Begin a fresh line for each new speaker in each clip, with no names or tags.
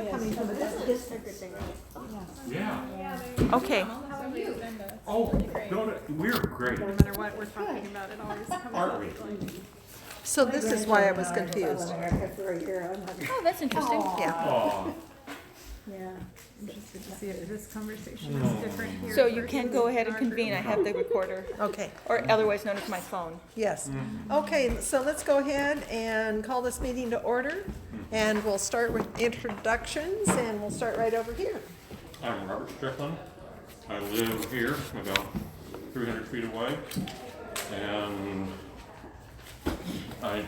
coming from a distance.
Yeah.
Okay.
How are you?
Oh, we're great.
No matter what we're talking about, it always comes
Aren't
up.
we?
So this is why I was confused.
America for a year. I'm like,
Oh, that's interesting. Yeah.
Aw.
yeah.
Interested to see it. This conversation is different here.
So you can
versus
go ahead and
in our
convene. I
group.
have the recorder,
Okay,
or otherwise known as my phone.
yes. Okay, so let's go ahead and call this meeting to order. And we'll start with introductions, and we'll start right over here.
I'm Robert Strickland. I live here, about 300 feet away, and I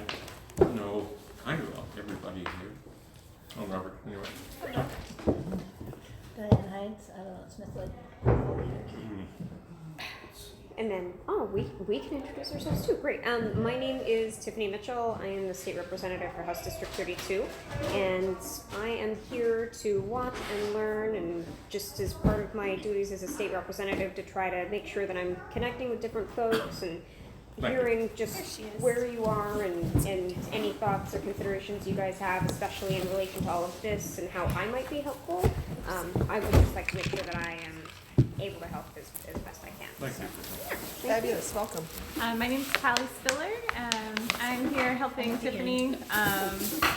know kind of everybody here. Oh, Robert, anyway.
Diane Heights, I don't know, Smithwood.
And then, we can introduce ourselves too. Great. My name is Tiffany Mitchell. I am the state representative for House District 32, and I am here to watch and learn, and just as part of my duties as a state representative, to try to make sure that I'm connecting with different folks and hearing just where you are and any thoughts or considerations you guys have, especially in relation to all of this and how I might be helpful. I would just like to make sure that I am able to help as best I can.
Thank you.
Fabulous, welcome.
My name is Callie Spiller, and I'm here helping Tiffany,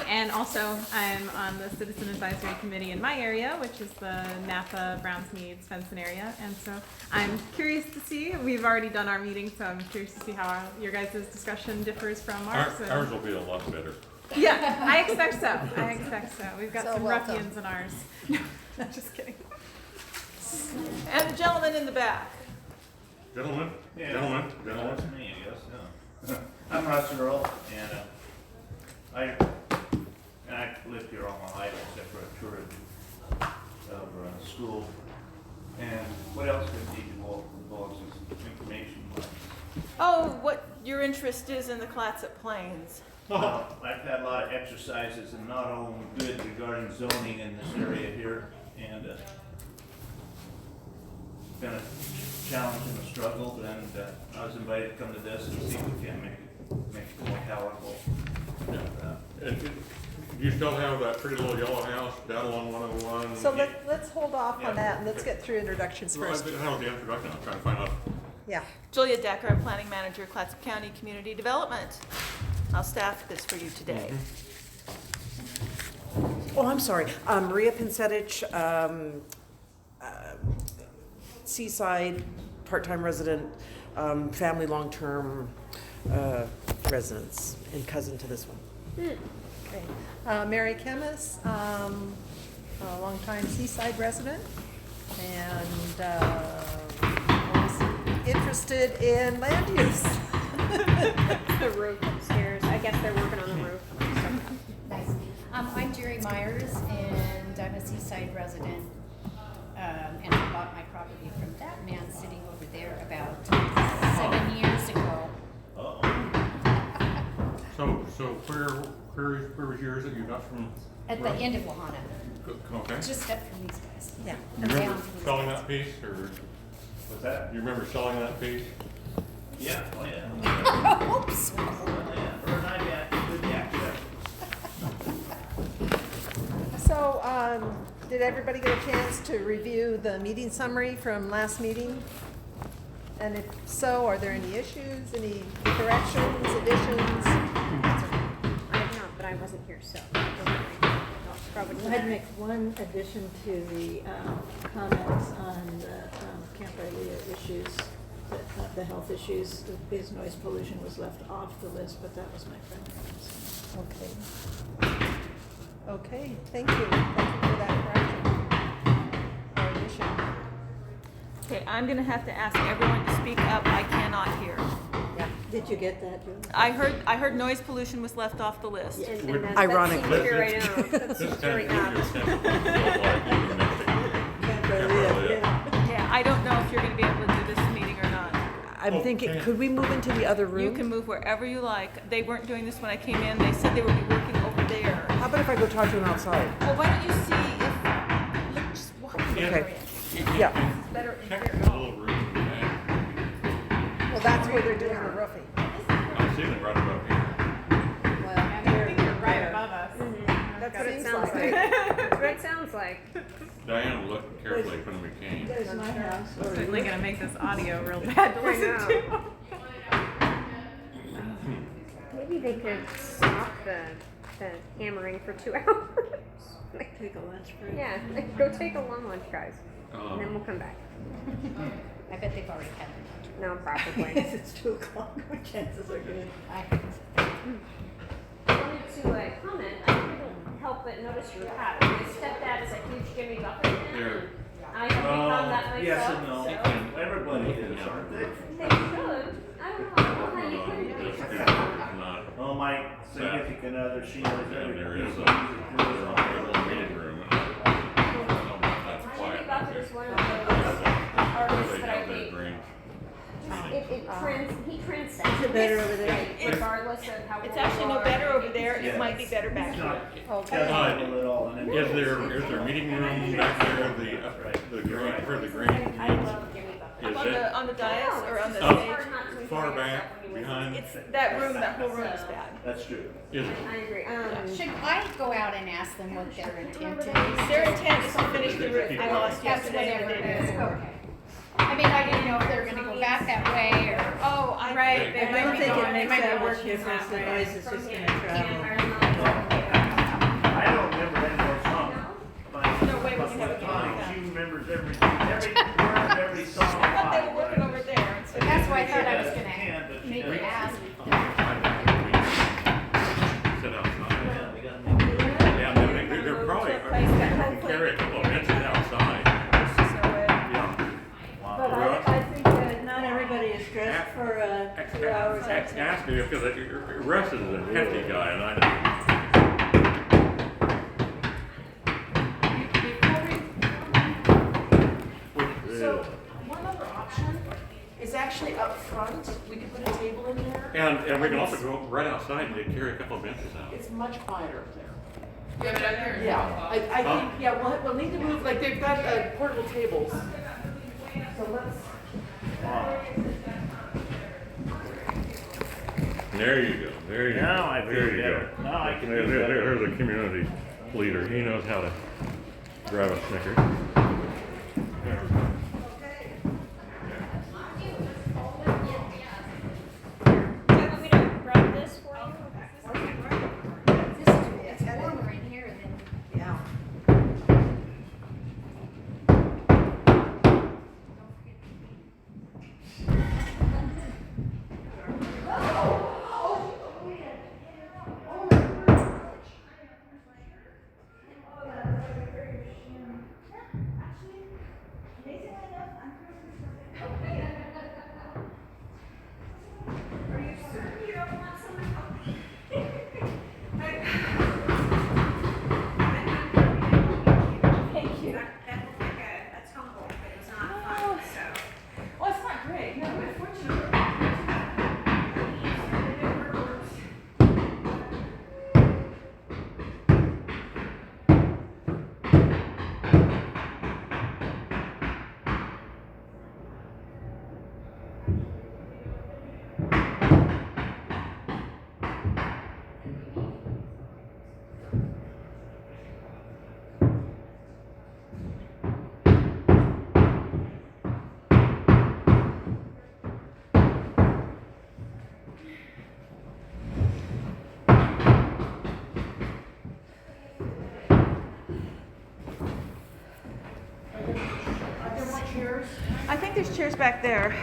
and also I'm on the Citizen Advisory Committee in my area, which is the Napa Browns Meads fencing area, and so I'm curious to see, we've already done our meeting, so I'm curious to see how your guys' discussion differs from ours.
Ours will be a lot better.
Yeah, I expect so. I expect so. We've got
So
some
welcome.
ruffians in ours. No, just kidding.
And the gentleman in the back.
Gentlemen,
Yeah.
gentlemen,
That's
gentlemen.
me, I guess, yeah. I'm Russ Earl, and I lived here all my life except for a tour of school. And what else could be divulged as information?
Oh, what your interest is in the Clatsop Plains.
I've had a lot of exercises and not only good regarding zoning in this area here, and been a challenge and a struggle, and I was invited to come to this and see if we can make it more palatable.
And do you still have that pretty little yellow house down along 101?
So let's hold off on that, and let's get through introductions
Well,
first.
how was the introduction? I'm trying to find out.
Yeah.
Julia Decker, Planning Manager, Clatsop County Community Development. I'll staff this for you today.
Oh, I'm sorry. Maria Pinsetich, Seaside, part-time resident, family long-term residence, and cousin to this one. Okay. Mary Kemis, a longtime Seaside resident, and always interested in land use.
The roof upstairs. I guess they're working on the roof.
Nice. I'm Jerry Myers, and I'm a Seaside resident. And I bought my property from that man sitting over there about 7 years ago.
So where was yours that you got from?
At the end of Wahana,
Okay.
just up from these guys.
Yeah.
You
And
remember
down to these
selling
guys.
that piece, or
What's that?
you remember selling that piece?
Yeah, oh yeah.
Oops.
Oh yeah, or an IBAC, good access.
So, did everybody get a chance to review the meeting summary from last meeting? And if so, are there any issues, any corrections, additions?
I have not, but I wasn't here, so. Probably.
I'd make one addition to the comments on the Camp Ilea issues, the health issues, because noise pollution was left off the list, but that was my primary concern.
Okay. Okay, thank you. Thank you for that correction. Or addition.
Okay, I'm gonna have to ask everyone to speak up. I cannot hear.
Yeah.
Did you get that, Julie?
I heard noise pollution was left off the list.
And that
Ironically.
seems very, that seems very apt.
Camp Ilea, yeah.
Yeah, I don't know if you're gonna be able to do this meeting or not.
I'm thinking, could we move into the other room?
You can move wherever you like. They weren't doing this when I came in. They said they would be working over there.
How about if I go talk to him outside?
Well, why don't you see if, look, just walk in the
Okay.
area.
Yeah.
It's better in
Check
here.
the little room in the back.
Well, that's where they're doing the roofing.
I'm seeing it right about here.
I think you're right above us.
That's
That's what it
Seems
sounds
like
like.
it.
That's what it sounds like.
Diane looked carefully when we came.
There's my house.
It's certainly gonna make this audio real bad to
I
listen
know.
to.
Maybe they could stop the hammering for 2 hours.
Take a lunch break.
Yeah, go take a long lunch, guys, and then we'll come back.
I bet they've already had their lunch.
No, probably.
If it's 2 o'clock, my chances are good.
I wanted to comment. I couldn't help but notice your hat. My stepdad is a huge Jimmy Buffett fan.
Here.
I have become that myself.
Yes and no.
So
Everybody is, aren't they?
they should. I don't know how you couldn't be.
This is not,
Well, my significant other, she knows
and
everything.
there is a,
She's
there's a little meeting room. That's
Jimmy
quiet.
Buffett is one of those artists
They
that I
have their
think
dreams.
he transcends.
Is it better over there?
Like, regardless of how.
It's
old
actually
you
no
are.
better over there, it
Yes.
might be better back
It's
here.
not
Okay.
judgmental at all. And
Is there a meeting room back there, the green, for the green?
I love Jimmy Buffett.
Is
On
it?
the, on the dais or on the
Oh.
stage?
Far back, behind?
It's that room, that whole room is bad.
That's true.
Is it?
I agree.
Should I go out and ask them what their intent is?
Their intent is to finish the roof. I lost
That's
yesterday
whatever
and
it is,
did.
okay. I mean, I didn't know if they were gonna go back that way or,
Oh, I.
Right, they
I
might
don't
be
think
going,
it
they
makes
might be
that much
working
difference,
that
the
way.
noise is just gonna travel.
I don't remember any more songs.
No way we
But
can have a
with
game like
time,
that.
she remembers every word, every song.
I thought they were working over there.
but that's why I thought I was
She
gonna
can, but she
maybe
doesn't.
ask.
Sit outside.
Yeah, we gotta make it.
Yeah, they're probably, can carry a couple of benches outside. Yeah.
But I think that not everybody is dressed for 2 hours outside.
Ask me, because Russ is a hefty guy, and I don't.
So, one other option is actually up front, we could put a table in there.
And we can also go right outside and carry a couple of benches out.
It's much quieter up there. Yeah, I think, yeah, we'll need to move, like, they've got portable tables. So let's,
There you go, there you go.
Now I feel
There you
better.
go.
Now I can
There-
do
there-
better.
There's a community leader, he knows how to grab a Snicker.
Do you want me to grab this for you?
It's warmer in here than.
Yeah.
Well, it's not great, no, unfortunately.
are there more chairs?
I think there's chairs back there.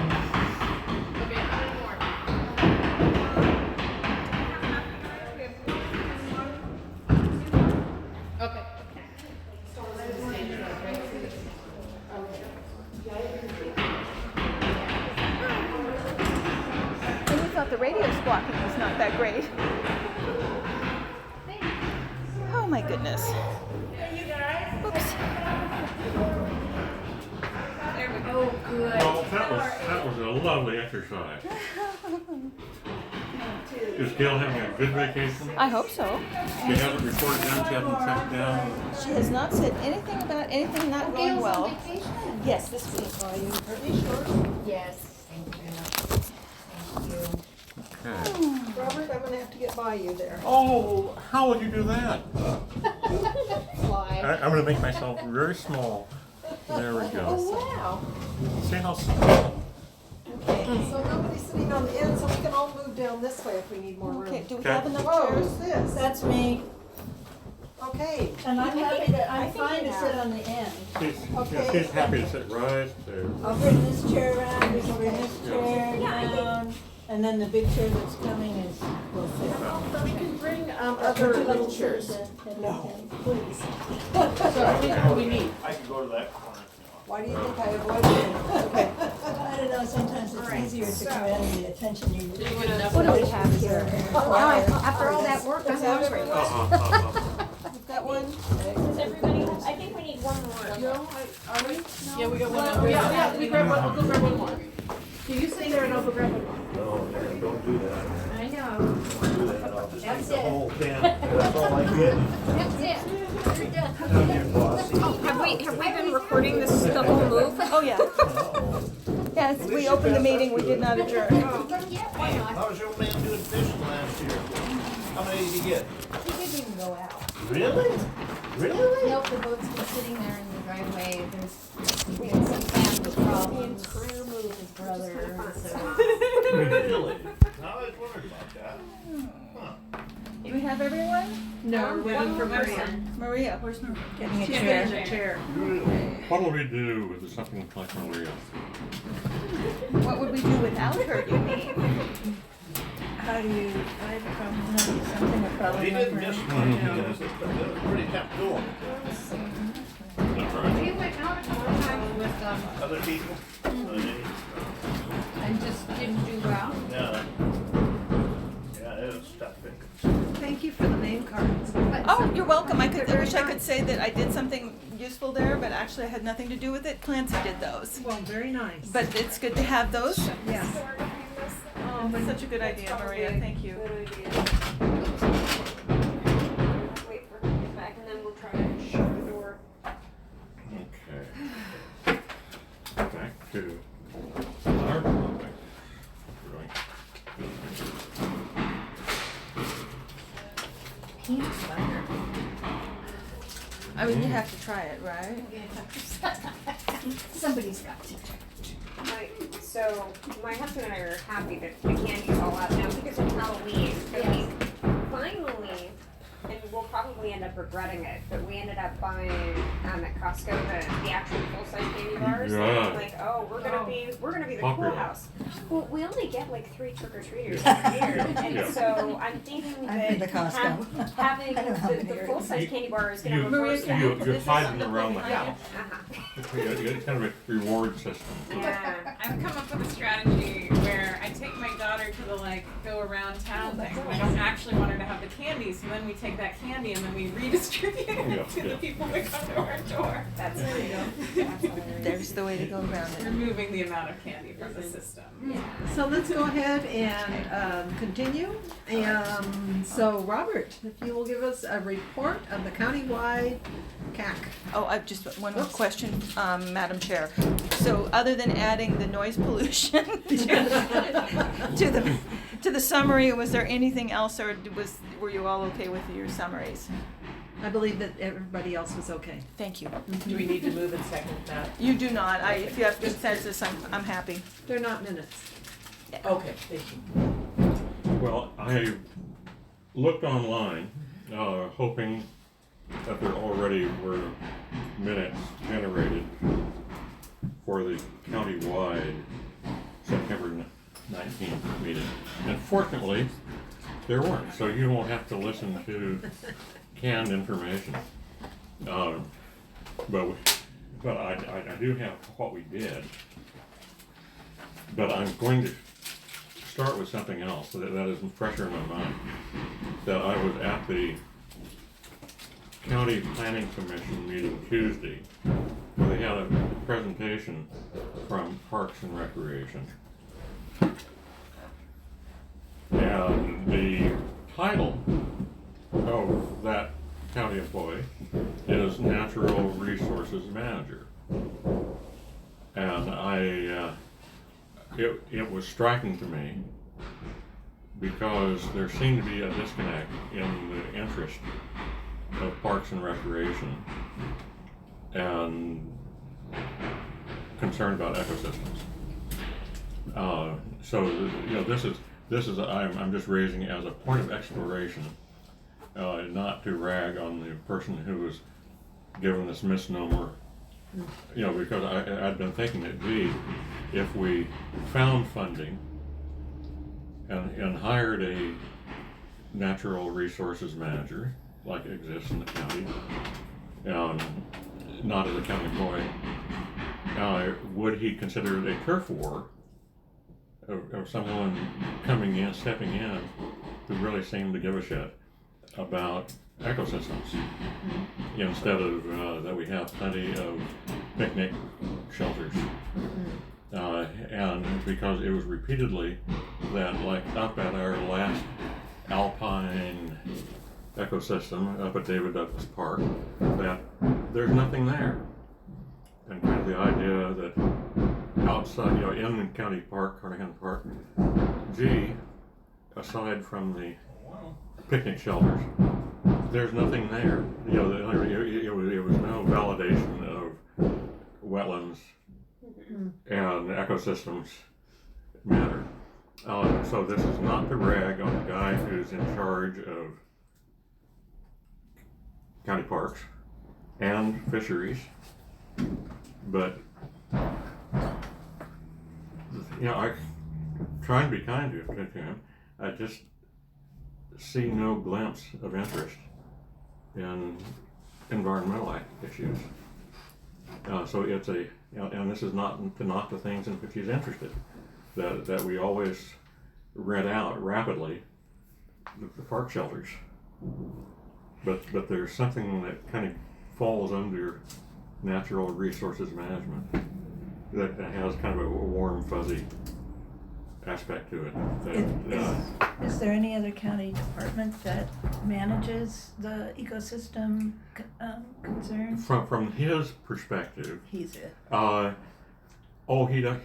Okay, how many more? Okay.
And we thought the radio squawking was not that great. Oops.
Oh, good.
Well, that was a lovely exercise. Is Gail having a good vacation?
I hope so.
She hasn't reported down, she hasn't checked down.
She has not said anything about anything not going
Gail's on
well.
vacation.
Yes, this week.
Yes, thank you. Thank you.
Okay.
Robert, I'm gonna have to get by you there.
Oh, how would you do that?
Fly.
I'm gonna make myself very small. There we go.
Wow.
See how small?
Okay, so nobody's sitting on the end, so we can all move down this way if we need more room.
Okay, do we
Okay.
have enough
Whoa,
chairs?
who's this?
That's me,
Okay.
and I'm happy to, I'm
think
fine
we
to
have.
sit on the end.
She's happy to sit right there.
I'll bring this chair around, we can bring this chair down, and then the big chair that's coming is, will fit.
We can bring other little chairs.
No, please.
So how many do we need?
I can go to that corner.
Why do you think I avoided it?
Okay. I don't know, sometimes it's easier to command the attention you need.
What do we have here? After all that work, I'm hungry.
We've got one.
Does everybody have, I think we need one more.
No, are we? Yeah, we got one. Yeah, we grab one, we'll go grab one more. Can you sit there and I'll go grab one more?
No, don't do that.
I know.
Do that, I'll just
That's
take the
it.
whole can. That's all I get.
That's it. You're done.
Have we been recording this, the whole move?
Oh, yeah. Yes, we opened the meeting, we did not adjourn.
Yeah, why not?
How was your old man doing fishing last year? How many did he get?
He didn't even go out.
Really? Really?
Nope, the boat's been sitting there in the driveway. There's been some family problems. His brother, so.
Really? I was wondering about that. Huh.
Do we have everyone?
No, we're waiting for Maria.
Maria, where's Maria?
Getting a
She's
chair.
getting a chair.
What will we do with something like Maria?
What would we do without her, you mean?
How do you, I have a problem, no, something a problem.
He didn't
with
miss
her.
one, that was pretty tough going.
We went out a couple times with
Other people?
and just didn't do well.
Yeah. Yeah, it was tough.
Thank you for the name cards.
Oh, you're welcome. I wish I could say that I did something useful there, but actually I had nothing to do with it. Clancy did those.
Well, very nice.
But it's good to have those.
Yes.
Oh, that's such a good idea, Maria. Thank you.
Good idea. Wait for her to get back and then we'll try to shut the door.
Okay. Back to our topic. Right.
Peanut butter.
I mean, you have to try it, right?
Somebody's got to.
So my husband and I are happy that the candy's all out now because of Halloween. But we finally, and we'll probably end up regretting it, but we ended up buying at Costco the actual full-size candy bars.
Yeah.
And like, oh, we're gonna be the
Popular.
cool house. Well, we only get like 3 trick-or-treaters every year, and
Yeah.
so I'm thinking
I've
that
been to Costco.
having
I know how many
the
are.
full-size candy bar is gonna
You,
reverse that.
you
This is
hide
on
them
the
around the
behind
house.
Uh-huh.
It's kind of a reward system.
Yeah.
I've come up with a strategy where I take my daughter to the go around town thing. I don't actually want her to have the candy, so then we take that candy and then we redistribute it to the people that come to our door.
That's hilarious.
There's the way to go around it.
Removing the amount of candy from the system.
So let's go ahead and continue. So Robert, if you will give us a report of the countywide CAC.
Oh, I've just one more question, Madam Chair. So other than adding the noise pollution to the summary, was there anything else, or were you all okay with your summaries?
I believe that everybody else was okay.
Thank you.
Do we need to move and second that?
You do not. If you have consensus, I'm happy.
They're not minutes.
Okay, thank you.
Well, I looked online, hoping that there already were minutes generated for the countywide September 19th meeting. And fortunately, there weren't, so you won't have to listen to canned information. But I do have what we did. But I'm going to start with something else that is fresher in my mind. That I was at the County Planning Commission meeting Tuesday, where they had a presentation from Parks and Recreation. And the title of that county employee is Natural Resources Manager. And it was striking to me because there seemed to be a disconnect in the interest of Parks and Recreation and concern about ecosystems. So this is I'm just raising it as a point of exploration, not to rag on the person who was given this misnomer. Because I'd been thinking that, gee, if we found funding and hired a natural resources manager, like exists in the county, not as a county employee, would he consider it a turf war of someone coming in, stepping in, who really seemed to give a shit about ecosystems, instead of that we have plenty of picnic shelters. And because it was repeatedly that, like up at our last alpine ecosystem up at David Douglas Park, that there's nothing there. And kind of the idea that outside, in County Park, Carnahan Park, aside from the picnic shelters, there's nothing there. It was no validation of wetlands and ecosystems matter. So this is not to rag on the guy who's in charge of county parks and fisheries, but I try and be kind to him. I just see no glimpse of interest in environmental issues. So it's and this is not to knock the things in which he's interested, that we always rent out rapidly the park shelters. But there's something that kind of falls under natural resources management that has kind of a warm, fuzzy aspect to it.
Is there any other county department that manages the ecosystem concerns?
From his perspective,
He's it.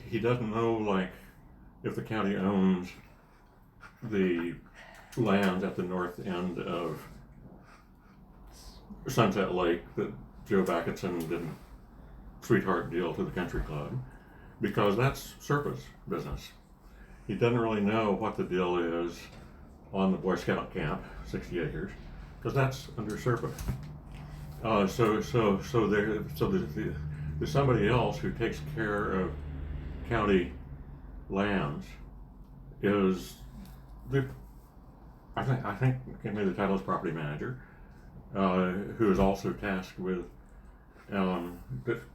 He doesn't know, like, if the county owns the lands at the north end of Sunset Lake that Joe Backetson didn't sweetheart deal to the country club, because that's Serpa's business. He doesn't really know what the deal is on the Boy Scout camp, 60 acres, because that's under Serpa. So there's somebody else who takes care of county lands. I think maybe the title is property manager, who is also tasked with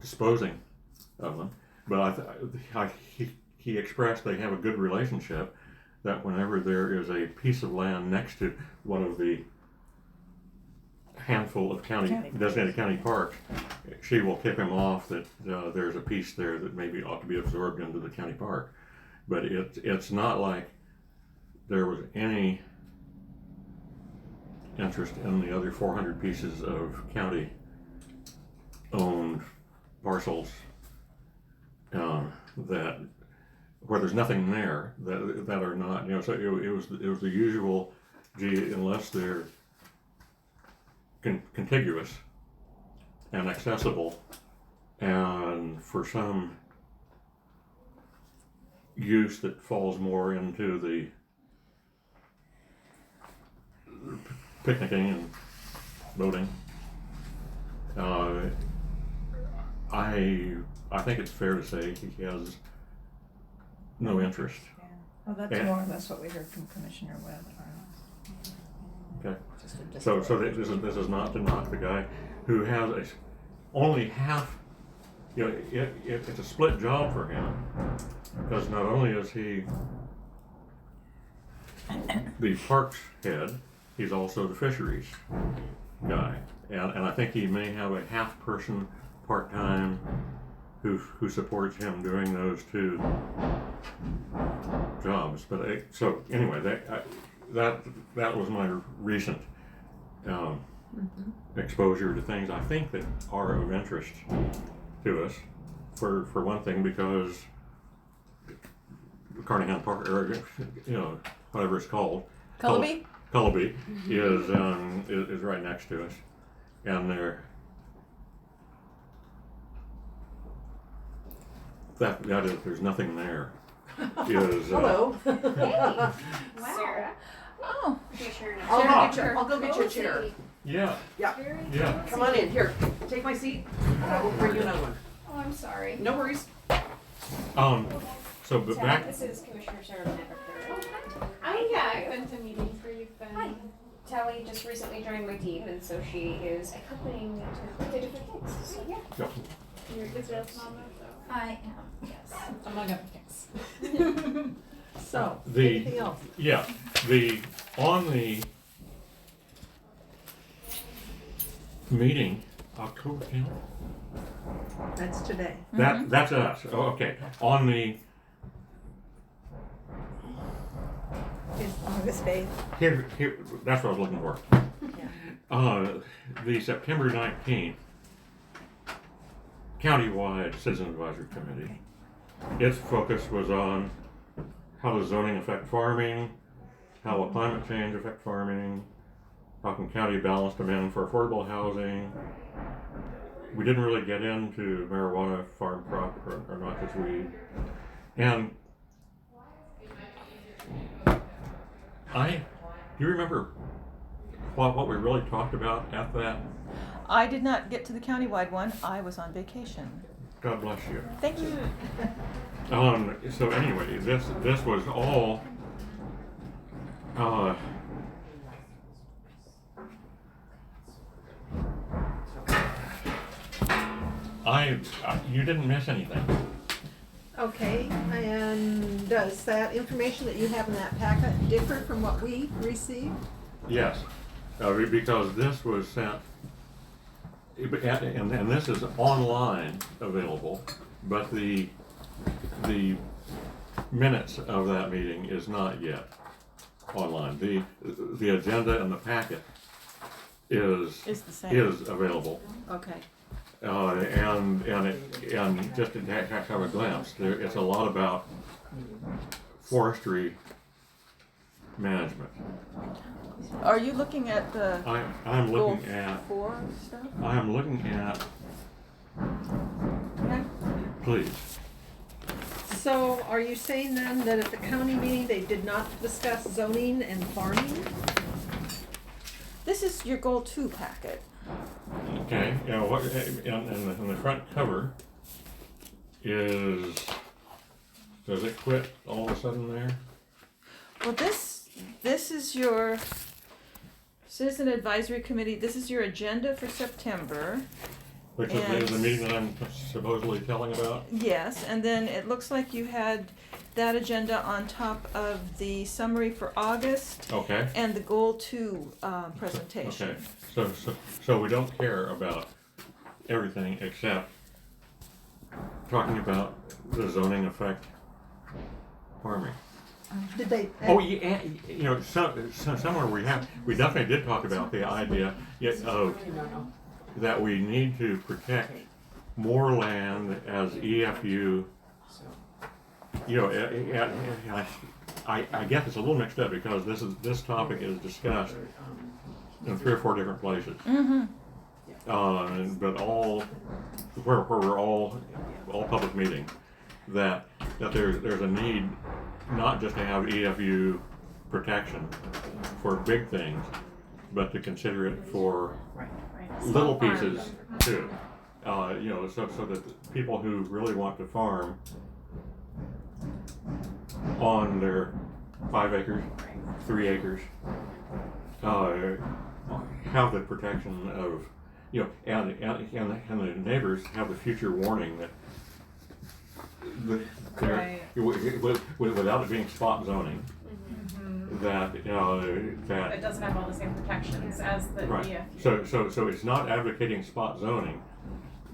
disposing of them. But he expressed they have a good relationship, that whenever there is a piece of land next to one of the handful of designated county parks, she will tip him off that there's a piece there that maybe ought to be absorbed into the county park. But it's not like there was any interest in the other 400 pieces of county owned parcels that where there's nothing there that are not, so it was the usual, unless they're contiguous and accessible and for some use that falls more into the picnicking and boating, I think it's fair to say he has no interest.
Yeah. Well, that's more or less what we heard from Commissioner Webb.
Okay. So this is not to knock the guy who has only half. It's a split job for him, because not only is he the parks head, he's also the fisheries guy. and I think he may have a half person part-time who supports him doing those two jobs. But so anyway, that was my recent exposure to things I think that are of interest to us. For one thing, because Carnahan Park, or whatever it's called,
Cullowbee?
Cullowbee is right next to us, and there's nothing there. Is
Hello.
Sarah,
Oh,
Commissioner.
I'll go get your chair.
yeah.
Yeah. Come on in. Here, take my seat. And I will bring you another one.
Oh, I'm sorry.
No worries.
So but back.
This is Commissioner Sarah Benecker.
Oh, yeah, I've been to meetings where you've been.
Hi. Tally just recently joined my team, and so she is accompanying me to the different things. So yeah.
Yep.
You're Israel's mama, so.
I am. Yes.
Among other things. So,
The-
anything else?
Yeah, on the meeting, October 10th,
That's today.
that's us, oh, okay, on the,
It's August 8th.
here, that's what I was looking for. The September 19th countywide Citizen Advisory Committee, its focus was on how does zoning affect farming, how will climate change affect farming, how can county balance demand for affordable housing. We didn't really get into marijuana, farm crop, or not just weed. And do you remember what we really talked about at that?
I did not get to the countywide one. I was on vacation.
God bless you.
Thank you.
So anyway, this was all you didn't miss anything.
Okay, and does that information that you have in that packet differ from what we received?
Yes, because this was sent, and this is online available, but the minutes of that meeting is not yet online. The agenda and the packet is
It's the same.
available.
Okay.
And just to have a glimpse, it's a lot about forestry management.
Are you looking at the
I'm
goal
looking at
4 stuff?
I'm looking at
Okay.
please.
So are you saying then that at the county meeting, they did not discuss zoning and farming?
This is your goal 2 packet.
Okay, and the front cover is, does it quit all of a sudden there?
Well, this is your Citizen Advisory Committee. This is your agenda for September.
Which is the meeting that I'm supposedly telling about?
Yes, and then it looks like you had that agenda on top of the summary for August
Okay.
and the goal 2 presentation.
Okay, so we don't care about everything except talking about the zoning effect farming.
Did they?
Oh, yeah, somewhere we definitely did talk about the idea of that we need to protect more land as EFU. I guess it's a little mixed up because this topic is discussed in 3 or 4 different places.
Mm-hmm.
But all where we're all public meetings, that there's a need not just to have EFU protection for big things, but to consider it for little pieces too. So that people who really want to farm on their 5 acres, 3 acres, have the protection of, and the neighbors have the future warning that without it being spot zoning, that,
It
that,
doesn't have all the same protections as the
right.
EFU.
So it's not advocating spot zoning,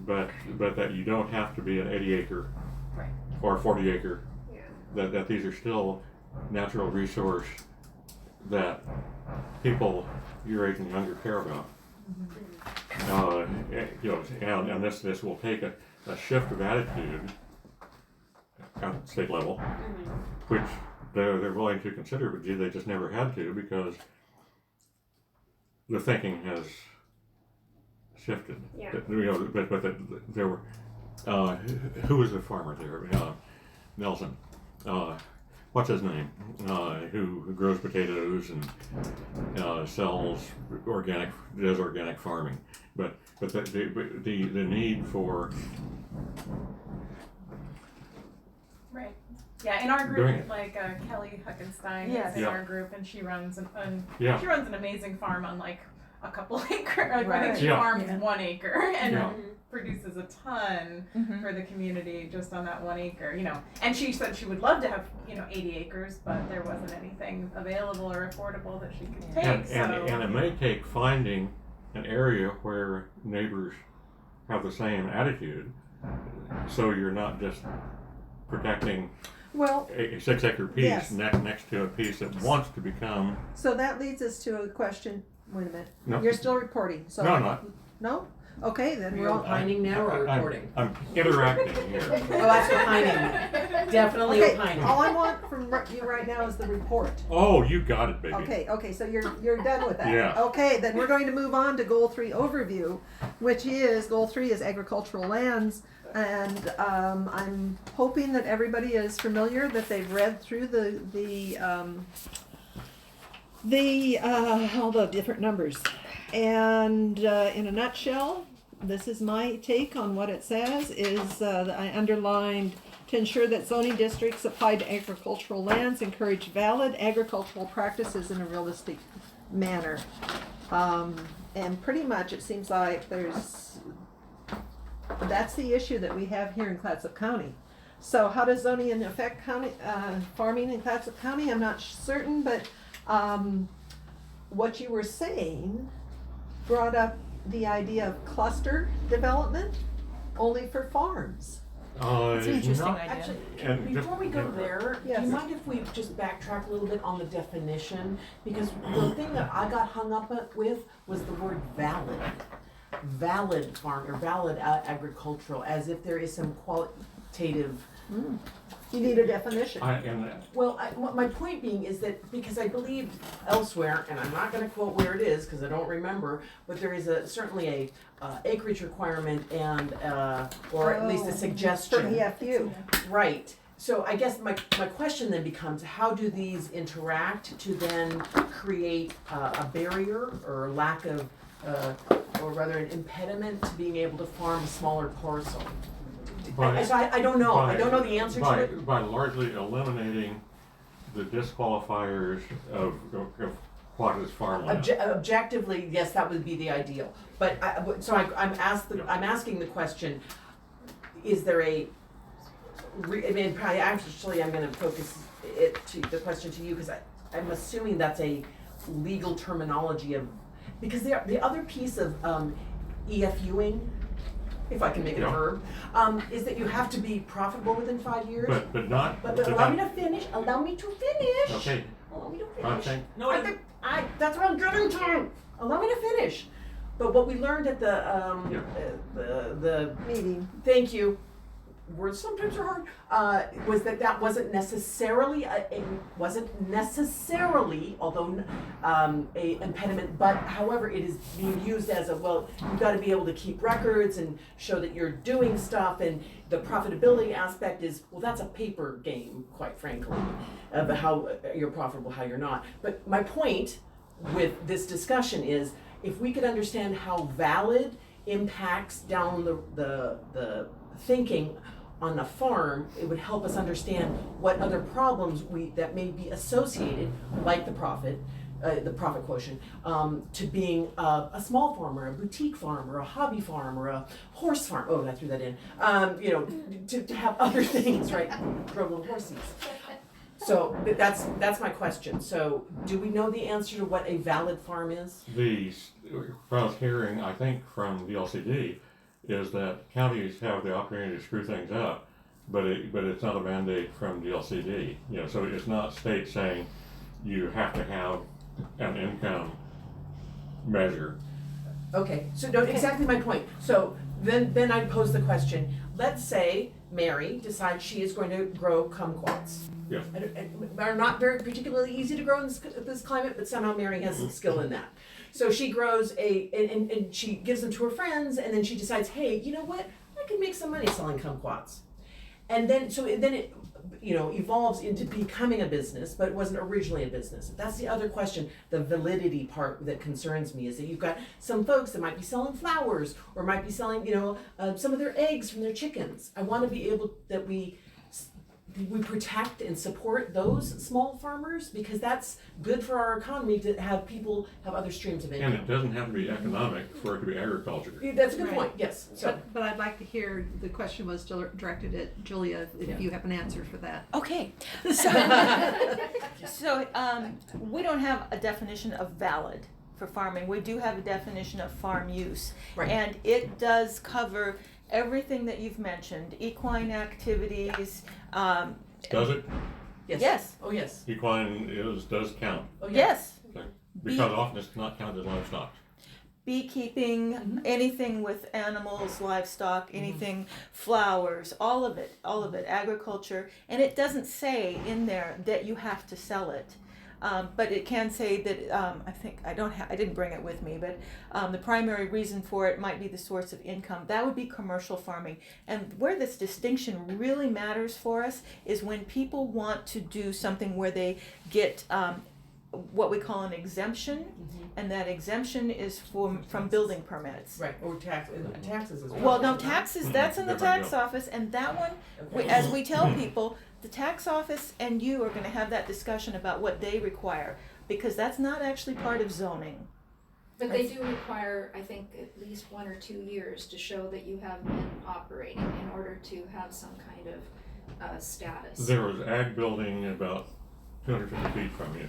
but that you don't have to be an 80 acre
Right.
or 40 acre,
Yeah.
that these are still natural resource that people your age and younger care about. And this will take a shift of attitude at the state level, which they're willing to consider, but gee, they just never had to because the thinking has shifted.
Yeah.
But there were who was the farmer there? Nelson. What's his name? Who grows potatoes and does organic farming, but the need for
Right. Yeah, in our
Doing
group,
it.
like Kelly Huckenstein
Yes.
is in
Yeah.
our group, and she runs
Yeah.
she runs an amazing farm on like a couple acre. Like, I
Right.
think she
Yeah.
farms
Yeah.
1 acre and
Yeah.
produces a ton
Mhm.
for the community just on that 1 acre. And she said she would love to have 80 acres, but there wasn't anything available or affordable that she could take.
and it may take finding an area where neighbors have the same attitude, so you're not just protecting
Well,
a 6 acre piece
Yes.
next to a piece that wants to become.
so that leads us to a question. Wait a minute.
No.
You're still reporting. So
No, I'm not.
No? Okay, then
You're
we're all.
opining now or recording?
I'm interacting here.
Oh, that's opining. Definitely
Okay,
opining.
all I want from you right now is the report.
Oh, you got it, baby.
Okay, so you're done with that.
Yeah.
Okay, then we're going to move on to Goal 3 overview, which is, Goal 3 is agricultural lands. And I'm hoping that everybody is familiar, that they've read through all the different numbers. And in a nutshell, this is my take on what it says, is that I underlined to ensure that zoning districts applied to agricultural lands encourage valid agricultural practices in a realistic manner. And pretty much it seems like that's the issue that we have here in Clatsop County. So how does zoning affect county, farming in Clatsop County? I'm not certain, but what you were saying brought up the idea of cluster development only for farms.
It's an interesting
not-
idea.
Actually,
And
before we go
just-
there, do
Yes.
you mind if we just backtrack a little bit on the definition? Because the thing that I got hung up with was the word valid. Valid farm or valid agricultural, as if there is some qualitative.
You need a definition.
Well, my point being is that because I believe elsewhere, and I'm not going to quote where it is because I don't remember, but there is certainly a acreage requirement and or at least a
For
suggestion.
EFU.
Right. So I guess my question then becomes, how do these interact to then create a barrier or lack of, or rather an impediment to being able to farm a smaller parcel? I don't know. I don't know the answer to it.
By largely eliminating the disqualifiers of what is farmland.
Objectively, yes, that would be the ideal. But I'm asking the question: is there a? Actually, I'm going to focus the question to you because I'm assuming that's a legal terminology of, because the other piece of EFUing, if I can make it a verb, is that you have to be profitable within 5 years.
But not.
But allow me to finish. Allow me to finish.
Okay.
Allow me to
I'm
finish.
saying.
That's what I'm getting to. Allow me to finish. But what we learned at the
Meeting.
thank you. Words sometimes are hard. Was that wasn't necessarily although a impediment, but however it is being used as you've got to be able to keep records and show that you're doing stuff, and the profitability aspect is that's a paper game, quite frankly, of how you're profitable, how you're not. But my point with this discussion is, if we could understand how valid impacts down the thinking on a farm, it would help us understand what other problems that may be associated, like the profit quotient, to being a small farm or a boutique farm or a hobby farm or a horse farm. Oh, I threw that in. To have other things, right? Throw little horses. So that's my question. So do we know the answer to what a valid farm is?
What I was hearing, I think, from the LCD is that counties have the opportunity to screw things up, but it's not a mandate from the LCD. So it's not state saying you have to have an income measure.
Okay, so no, exactly my point. So then I pose the question, let's say Mary decides she is going to grow kumquats.
Yeah.
Are not very particularly easy to grow in this climate, but somehow Mary has some skill in that. So she grows and she gives them to her friends, and then she decides, hey, you know what? I can make some money selling kumquats. And then it evolves into becoming a business, but it wasn't originally a business. That's the other question. The validity part that concerns me is that you've got some folks that might be selling flowers or might be selling, some of their eggs from their chickens. I want to be able that we protect and support those small farmers, because that's good for our economy to have people have other streams of income.
And it doesn't have to be economic for it to be agriculture.
That's a good
Right.
point, yes. So
But I'd like to hear, the question was directed at Julia, if you have an answer for that.
Okay, so we don't have a definition of valid for farming. We do have a definition of farm use.
Right.
And it does cover everything that you've mentioned, equine activities.
Does it?
Yes.
Oh, yes.
Equine does count.
Oh, yeah.
Yes.
Okay. Because often it's not counted as livestock.
Beekeeping, anything with animals, livestock, anything, flowers, all of it, agriculture. And it doesn't say in there that you have to sell it. But it can say that, I didn't bring it with me, but the primary reason for it might be the source of income. That would be commercial farming. And where this distinction really matters for us is when people want to do something where they get what we call an exemption, and that exemption is from building permits.
Right, or taxes as well.
Well, no, taxes, that's in the
Different
tax
deal.
office, and that one, as we tell people, the tax office and you are gonna have that discussion about what they require, because that's not actually part of zoning.
But they do require, I think, at least 1 or 2 years to show that you have been operating in order to have some kind of status.
There was ag building about 250 feet from you.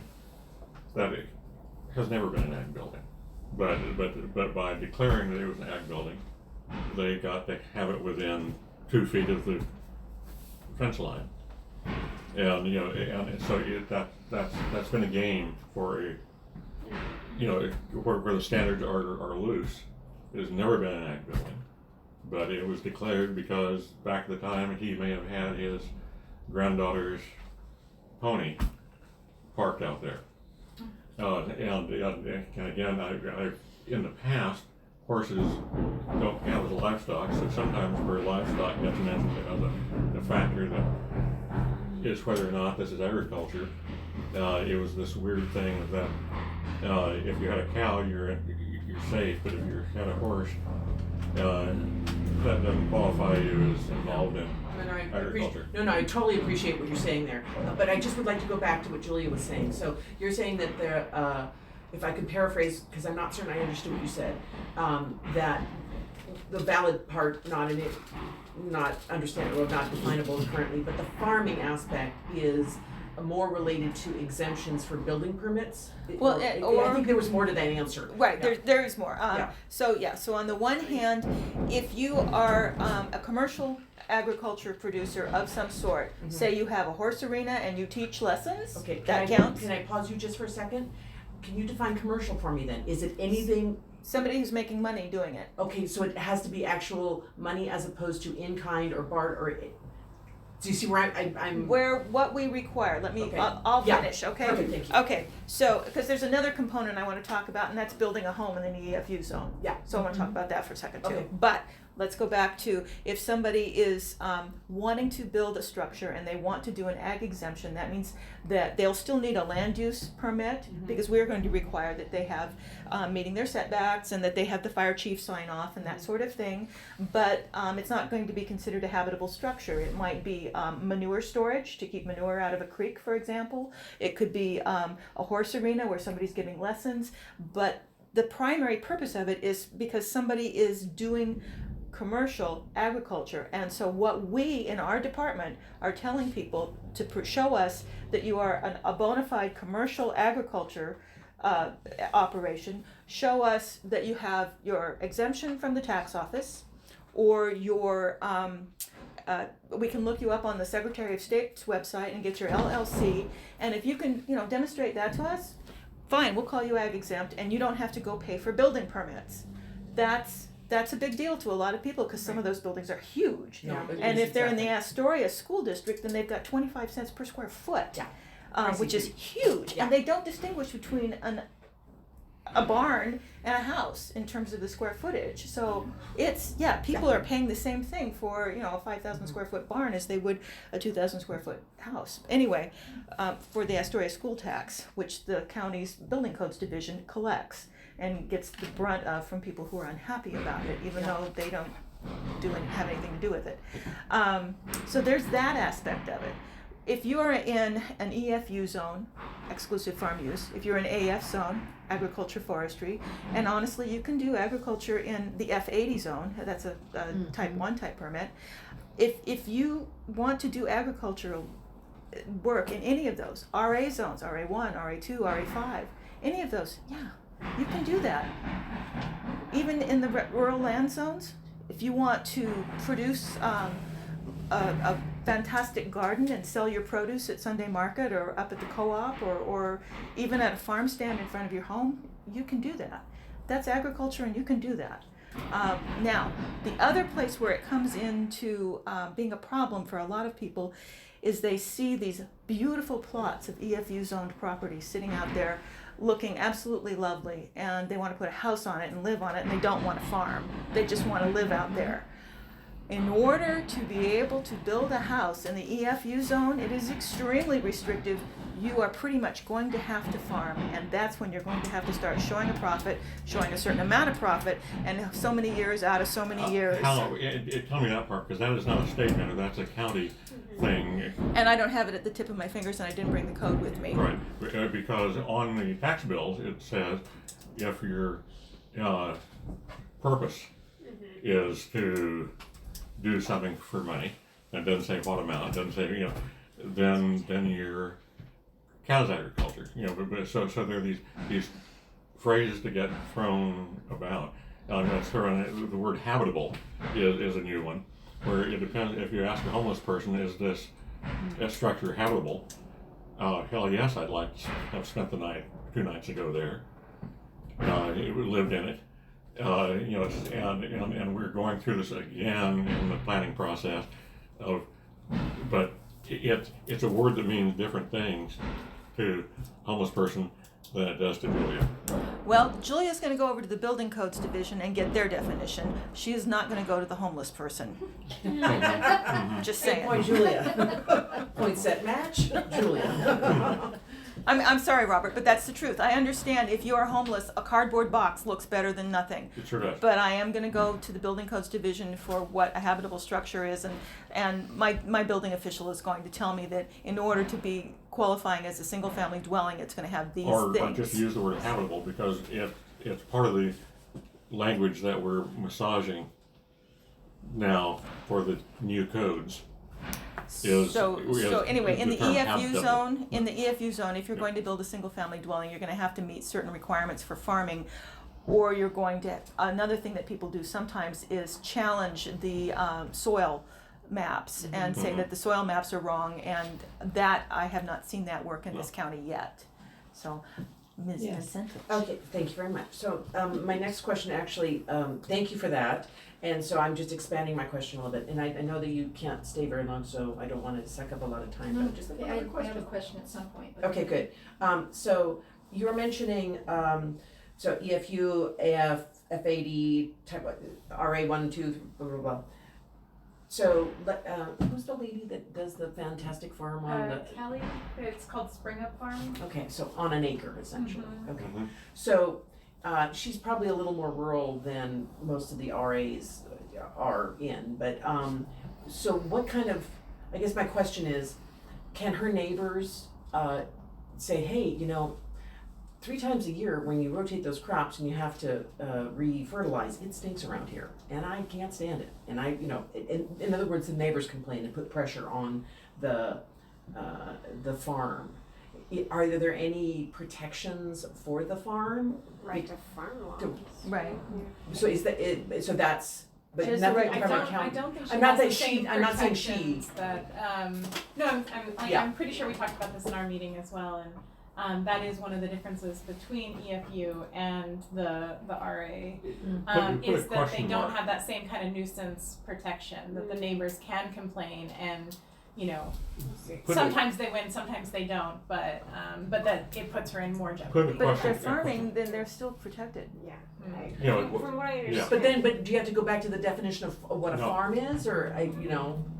That has never been an ag building. But by declaring that it was an ag building, they got to have it within 2 feet of the fence line. And and so that's been a game for where the standards are loose. It has never been an ag building, but it was declared because back at the time he may have had his granddaughter's pony parked out there. And again, I in the past, horses don't count as livestock, so sometimes for livestock, you have to mention the factor that is whether or not this is agriculture. It was this weird thing that if you had a cow, you're safe, but if you had a horse, that doesn't qualify you as involved in agriculture.
I totally appreciate what you're saying there. But I just would like to go back to what Julia was saying. So you're saying that if I could paraphrase, because I'm not certain I understood what you said, that the valid part, not understandable, not definable currently, but the farming aspect is more related to exemptions for building permits?
Well,
I think there was more to that answer.
Right,
Yeah.
there is more.
Yeah.
So on the one hand, if you are a commercial agriculture producer of some sort, say you have a horse arena and you teach lessons,
Okay,
that counts.
Can I pause you just for a second? Can you define commercial for me then? Is it anything?
Somebody who's making money doing it.
Okay, so it has to be actual money as opposed to in kind or barter, or do you see where I'm?
What we require, let me,
Okay.
I'll
Yeah.
finish, okay?
Perfect, thank you.
Okay, so, because there's another component I want to talk about, and that's building a home in an EFU zone.
Yeah.
So I want to talk about that for a second too.
Okay.
But let's go back to, if somebody is wanting to build a structure and they want to do an ag exemption, that means that they'll still need a land use permit, because we're going to require that they have meeting their setbacks and that they have the fire chief sign off and that sort of thing. But it's not going to be considered a habitable structure. It might be manure storage to keep manure out of a creek, for example. It could be a horse arena where somebody's giving lessons. But the primary purpose of it is because somebody is doing commercial agriculture. And so what we in our department are telling people to show us that you are a bona fide commercial agriculture operation, show us that you have your exemption from the tax office, or your we can look you up on the Secretary of State's website and get your LLC, and if you can, demonstrate that to us, fine, we'll call you ag exempt, and you don't have to go pay for building permits. That's a big deal to a lot of people, because some of those buildings are huge.
Yeah, it
And
is
if they're in the
exactly.
Astoria school district, then they've got 25 cents per square foot.
Yeah.
Which is huge,
Yeah.
and they don't distinguish between a barn and a house in terms of the square footage. So it's, people are paying the same thing for, a 5,000 square foot barn as they would a 2,000 square foot house. Anyway, for the Astoria school tax, which the county's building codes division collects and gets the brunt of from people who are unhappy about it, even though they don't have anything to do with it. So there's that aspect of it. If you are in an EFU zone, exclusive farm use, if you're in AF zone, agriculture forestry, and honestly, you can do agriculture in the F80 zone, that's a type 1 type permit. If you want to do agricultural work in any of those, RA zones, RA1, RA2, RA5, any of those, you can do that. Even in the rural land zones, if you want to produce a fantastic garden and sell your produce at Sunday market or up at the co-op or even at a farm stand in front of your home, you can do that. That's agriculture, and you can do that. Now, the other place where it comes into being a problem for a lot of people is they see these beautiful plots of EFU zoned property sitting out there looking absolutely lovely, and they want to put a house on it and live on it, and they don't want to farm. They just want to live out there. In order to be able to build a house in the EFU zone, it is extremely restrictive. You are pretty much going to have to farm, and that's when you're going to have to start showing a profit, showing a certain amount of profit, and so many years out of so many years.
Tell me that part, because that is not a state matter, that's a county thing.
And I don't have it at the tip of my fingers, and I didn't bring the code with me.
Right, because on the tax bills, it says if your purpose is to do something for money, and it doesn't say what amount, it doesn't say, then you're cows agriculture, but so there are these phrases that get thrown about. The word habitable is a new one, where it depends. If you ask a homeless person, is this structure habitable? Hell yes, I'd like to have spent the night 2 nights ago there. Lived in it. And we're going through this again in the planning process but it's a word that means different things to a homeless person than it does to Julia.
Well, Julia's going to go over to the building codes division and get their definition. She is not going to go to the homeless person. Just saying.
Point Julia. Point set match, Julia.
I'm sorry, Robert, but that's the truth. I understand if you are homeless, a cardboard box looks better than nothing.
It sure does.
But I am going to go to the building codes division for what a habitable structure is, and my building official is going to tell me that in order to be qualifying as a single family dwelling, it's going to have these
Or
things.
just use the word habitable, because it's part of the language that we're massaging now for the new codes.
So anyway, in the
term
EFU
habitable.
zone, if you're going to build a single family dwelling, you're going to have to meet certain requirements for farming, or you're going to, another thing that people do sometimes is challenge the soil maps and say that the soil maps are wrong, and that, I have not seen that work in this county yet. So, Ms.
Yes.
Vincent.
Okay, thank you very much. So, my next question actually, thank you for that. And so I'm just expanding my question a little bit. And I know that you can't stay very long, so I don't want to suck up a lot of time, but just
I have a question at some point. But
Okay, good. So you were mentioning, so EFU, AF, F80, type, RA1, 2, blah, blah, blah. So, who's the lady that does the fantastic farm on the?
Kelly, it's called Spring Up Farm.
Okay, so on an acre essentially. Okay.
Mhm.
So, she's probably a little more rural than most of the RAs are in, but, so what kind of, I guess my question is, can her neighbors, say, hey, 3 times a year when you rotate those crops and you have to re-fertilize, it stinks around here, and I can't stand it. And I, in other words, the neighbors complain and put pressure on the farm. Are there any protections for the farm?
Right to farm laws.
Right.
So is that it? So that's. But
Just
nothing
the
to
right-
cover
I
county.
don't think she
I'm not
has the
saying
same
she. I'm not saying she.
protections that, no,
Yeah.
I'm pretty sure we talked about this in our meeting as well, and that is one of the differences between EFU and the RA,
Put a
is that they
question
don't
mark.
have that same kind of nuisance protection, that the neighbors can complain and,
Put a-
sometimes they win, sometimes they don't, but that it puts her in more
Put a
jeopardy.
But if they're
question-
farming, then they're still protected.
Yeah.
Mm.
You know,
From what I
yeah.
understand.
But do you have to go back to the definition of what a
No.
farm is, or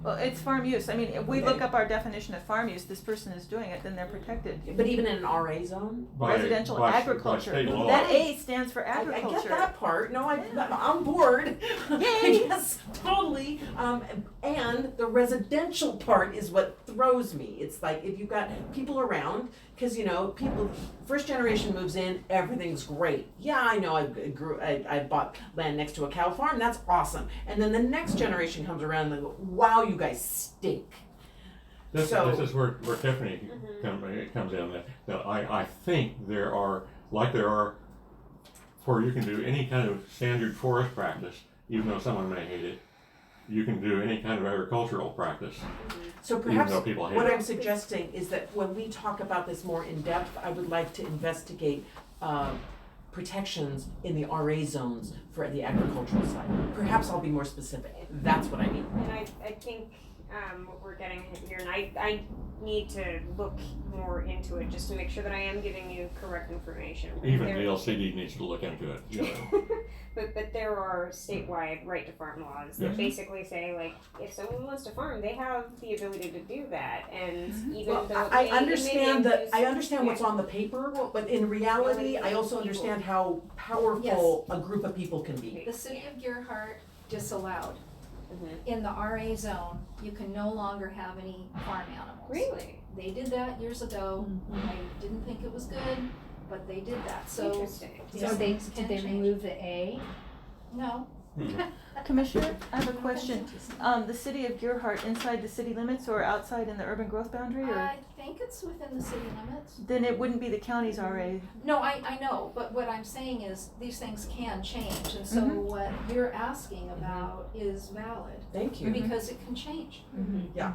Well, it's farm use. I mean, if we look up our definition of farm use, this person is doing it, then they're protected.
But even in an RA zone.
by-
Residential
by
agriculture.
state law.
That A stands for
I
agriculture.
get that part. No, I'm on board. Yes, totally. And the residential part is what throws me. It's like if you've got people around, because people, first generation moves in, everything's great. Yeah, I know. I bought land next to a cow farm. That's awesome. And then the next generation comes around and they go, "Wow, you guys stink."
This
So-
is where Tiffany comes in. That I think there are where you can do any kind of standard forest practice, even though someone may hate it. You can do any kind of agricultural practice,
So
even
perhaps
though people hate
what
it.
I'm suggesting is that when we talk about this more in depth, I would like to investigate protections in the RA zones for the agricultural side. Perhaps I'll be more specific. That's what I mean.
And I think what we're getting at here, and I need to look more into it just to make sure that I am giving you correct information.
Even
There-
DLCD needs to look into it.
But there are statewide right to farm laws that
Yes.
basically say, like, if someone wants to farm, they have the ability to do that, and even
Well,
though
I
it may
understand
induce-
I understand what's on the paper, but in reality, I also understand how powerful a group of people can be.
The city of Gerhart disallowed,
Mhm.
in the RA zone, you can no longer have any farm animals.
Really?
They did that years ago. I didn't think it was good, but they did that, so.
Interesting.
these things can change.
remove the A?
No.
Commissioner, I have a question. The city of Gerhart, inside the city limits or outside in the urban growth boundary, or?
I think it's within the city limits.
Then it wouldn't be the county's RA.
No, I know, but what I'm saying is, these things can change, and so
Mhm.
what you're asking about is valid,
Thank you.
because it can change.
Yeah.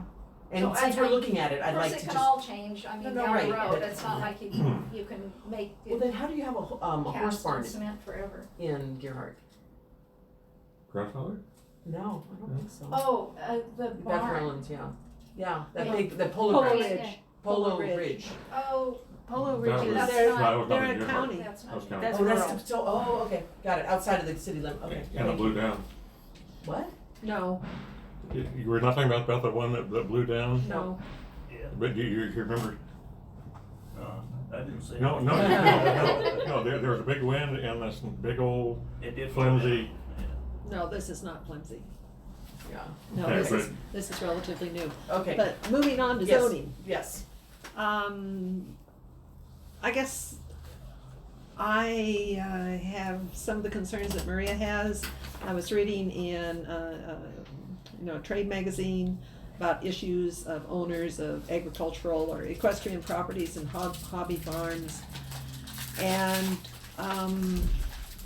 And
So
since
I-
we're
I-
looking at it, I'd
Of
like
course,
to
it can
just.
all change, I mean,
No,
down
right,
the road,
but-
it's not like you can make
Well,
it
then how do you have a horse
cast
barn
in cement forever.
in Gerhart?
Grandfather?
No, I don't think so.
Oh, the
Beth
barn.
Rollins, yeah. Yeah, that
Yeah.
big, the Polo
Polo
Ridge.
Ridge.
Polo
Ridge.
Ridge.
Oh,
Polo
That
Ridge
was-
is,
That's
They're-
not-
that was not
they're
in
a
your
county.
that's
That was
not.
county.
That's
Oh,
rural.
so, okay, got it, outside of the city limit, okay.
And it blew down.
What?
No,
You were not talking about the one that blew down?
no.
Yeah,
But you remember?
I didn't say.
No, there was a big wind and this big old
It did.
flimsy.
No, this is not flimsy.
Yeah,
No,
Okay,
this is relatively new.
okay.
But moving on to
Yes.
zoning.
Yes.
I guess I have some of the concerns that Maria has. I was reading in, a trade magazine about issues of owners of agricultural or equestrian properties and hobby farms. And,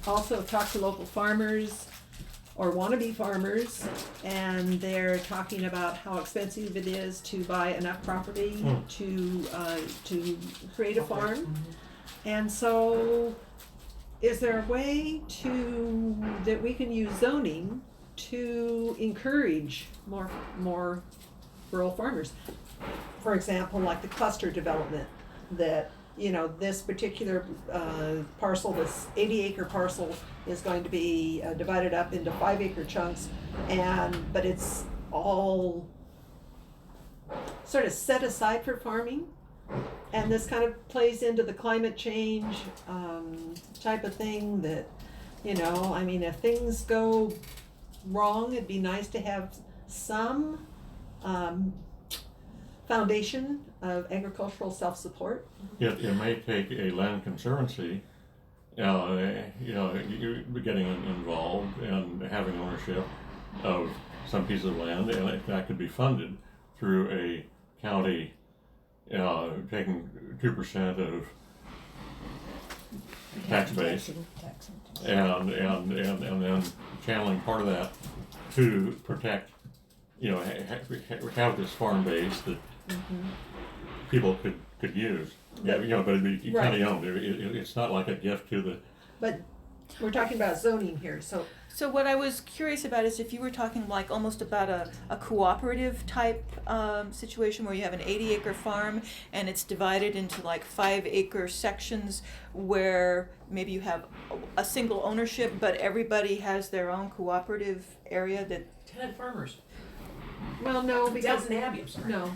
also talked to local farmers or wannabe farmers, and they're talking about how expensive it is to buy enough property to create a farm. And so, is there a way that we can use zoning to encourage more rural farmers? For example, like the cluster development, that, this particular parcel, this 80-acre parcel is going to be divided up into 5-acre chunks, but it's all sort of set aside for farming. And this kind of plays into the climate change type of thing that, if things go wrong, it'd be nice to have some foundation of agricultural self-support.
It may take a land conservancy, you getting involved and having ownership of some piece of land, and that could be funded through a county taking 2% of tax base and then channeling part of that to protect, have this farm base that people could use. Yeah, but it'd be county owned. It's not like a gift to the.
But we're talking about zoning here, so
So what I was curious about is if you were talking like almost about a cooperative type situation where you have an 80-acre farm and it's divided into like 5-acre sections where maybe you have a single ownership but everybody has their own cooperative area that.
Tenant farmers.
well, no, because
Downton Abbey, I'm sorry.
no,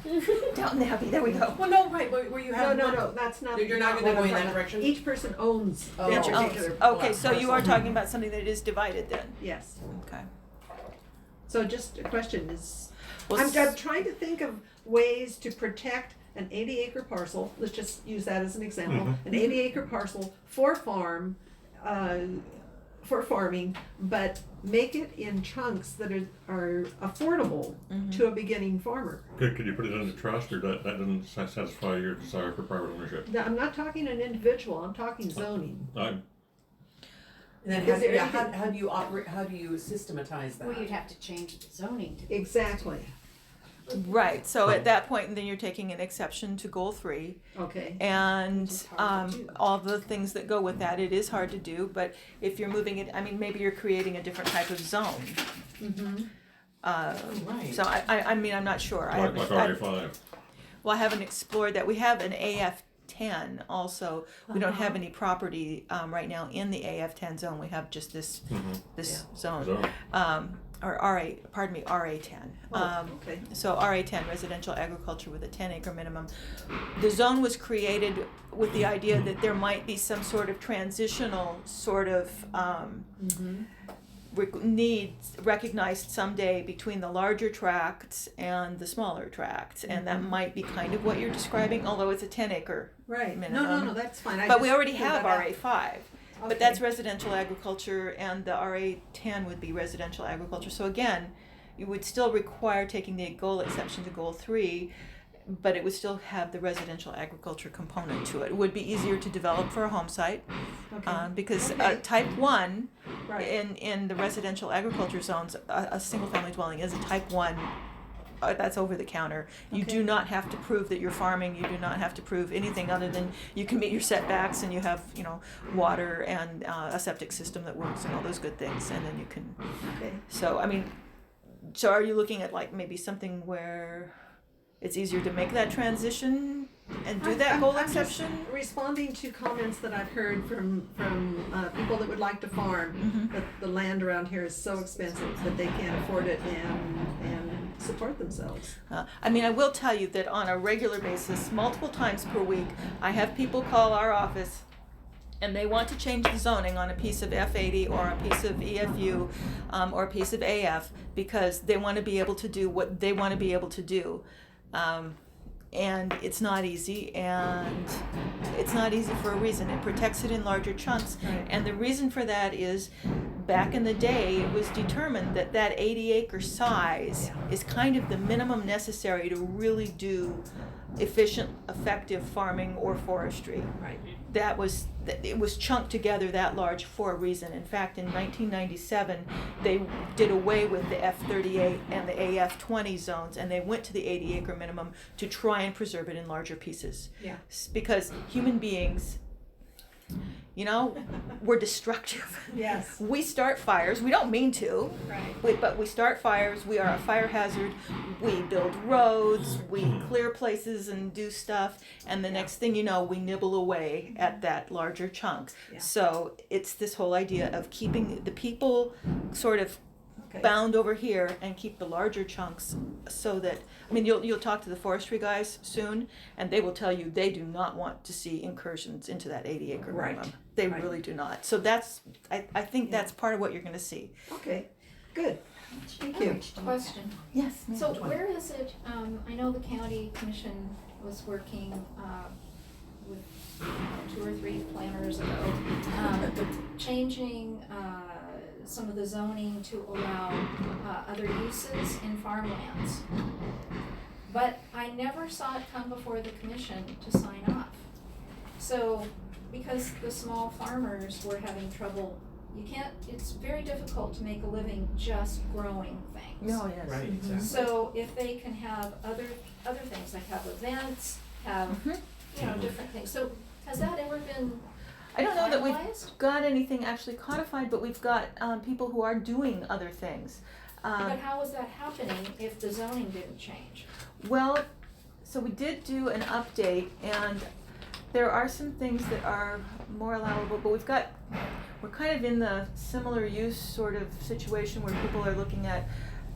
Downton Abbey, there we go.
Well, no, right, where you have.
no, that's not.
You're not gonna
what
go
I'm
in that
talking about.
direction?
Each person owns
Oh.
their
Each
particular.
Okay, so you are
parcel.
talking about something that is divided then.
Yes.
Okay.
So just a question is,
Well,
I'm trying to think of ways to protect an 80-acre parcel. Let's just use that as an example.
Mhm.
An 80-acre parcel for farming, but make it in chunks that are affordable to a beginning farmer.
Could you put it into trust, or that doesn't satisfy your desire for private ownership?
Now, I'm not talking an individual. I'm talking zoning.
I,
And then
Is there
how do you operate, how do you systematize that?
Well, you'd have to change the zoning to.
Exactly.
Right, so at that point, then you're taking an exception to goal 3.
Okay.
And
Which is hard to do.
all the things that go with that, it is hard to do, but if you're moving it, I mean, maybe you're creating a different type of zone.
Mm-hmm.
Right.
So I mean, I'm not sure. I
like
haven't,
RA5.
well, I haven't explored that. We have an AF10 also. We don't have any property right now in the AF10 zone. We have just this zone.
So,
Or RA10.
Okay.
So RA10, residential agriculture with a 10-acre minimum. The zone was created with the idea that there might be some sort of transitional sort of needs recognized someday between the larger tracts and the smaller tracts, and that might be kind of what you're describing, although it's a 10-acre
Right.
minimum.
No, that's fine. I
But we
just
already
figured
have
that out.
RA5. But
Okay.
that's residential agriculture, and the RA10 would be residential agriculture. So again, you would still require taking the goal exception to goal 3, but it would still have the residential agriculture component to it. It would be easier to develop for a home site,
Okay.
because
Okay.
type 1
Right.
in the residential agriculture zones, a single family dwelling is a type 1. That's over the counter. You
Okay.
do not have to prove that you're farming. You do not have to prove anything other than you can meet your setbacks and you have, water and a septic system that works and all those good things, and then you can.
Okay.
So I mean, so are you looking at like maybe something where it's easier to make that transition and do that goal
I'm just
exception?
responding to comments that I've heard from people that would like to farm, that the land around here is so expensive that they can't afford it and support themselves.
I mean, I will tell you that on a regular basis, multiple times per week, I have people call our office and they want to change the zoning on a piece of F80 or a piece of EFU or a piece of AF because they want to be able to do what they want to be able to do. And it's not easy, and it's not easy for a reason. It protects it in larger chunks, and the reason for that is back in the day it was determined that that 80-acre size is kind of the minimum necessary to really do efficient, effective farming or forestry.
Right.
It was chunked together that large for a reason. In fact, in 1997, they did away with the F38 and the AF20 zones, and they went to the 80-acre minimum to try and preserve it in larger pieces.
Yeah.
Because human beings, we're destructive.
Yes.
We start fires. We don't mean to.
Right.
But we start fires. We are a fire hazard. We build roads. We clear places and do stuff. And the next thing you know, we nibble away at that larger chunk.
Yeah.
So it's this whole idea of keeping the people sort of
Okay.
bound over here and keep the larger chunks so that, you'll talk to the forestry guys soon and they will tell you they do not want to see incursions into that 80-acre
Right.
minimum. They
Right.
really do not. So I think that's part of what you're going to see.
Okay. Good. Thank you.
Question.
Yes, ma'am.
So where is it, I know the county commission was working, with 2 or 3 planners ago, changing, some of the zoning to allow, other uses in farmlands. But I never saw it come before the commission to sign off. So, because the small farmers were having trouble, it's very difficult to make a living just growing things.
Oh, yes.
Right, exactly.
So if they can have other things, like have events, have, different things. So has that ever been
I don't know that we've
finalized?
got anything actually codified, but we've got people who are doing other things.
But how is that happening if the zoning didn't change?
Well, so we did do an update, and there are some things that are more allowable, but we're kind of in the similar use sort of situation where people are looking at,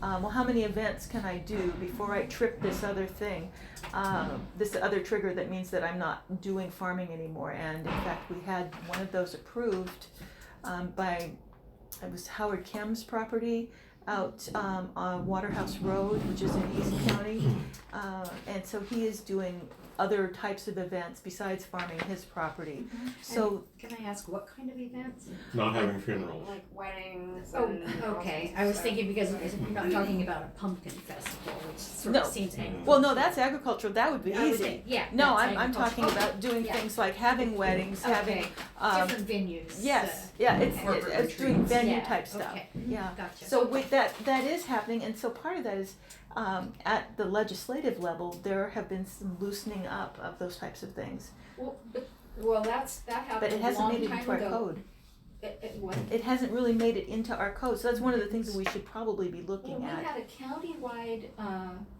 well, how many events can I do before I trip this other thing, this other trigger that means that I'm not doing farming anymore. And in fact, we had one of those approved it was Howard Kem's property out on Waterhouse Road, which is in East County. And so he is doing other types of events besides farming his property. So
Can I ask what kind of events?
Not having funerals.
Like weddings
Oh,
and okay. I was thinking because you're not talking about a pumpkin festival, which sort
No.
of seems angry.
well, no, that's agricultural. That would be
I would
easy.
say, yeah.
No,
that's
I'm talking
agricultural.
about doing
Yeah.
things like having weddings, having
Different venues.
yes, yeah, it's doing venue
yeah,
type stuff.
okay.
Yeah.
Gotcha.
So with that is happening, and so part of that is at the legislative level, there have been some loosening up of those types of things,
Well, that happened
but it
a
hasn't
long
made it
time
into our
ago.
code.
What?
It hasn't really made it into our code, so that's one of the things that we should probably be
Well,
looking
we
at.
had a countywide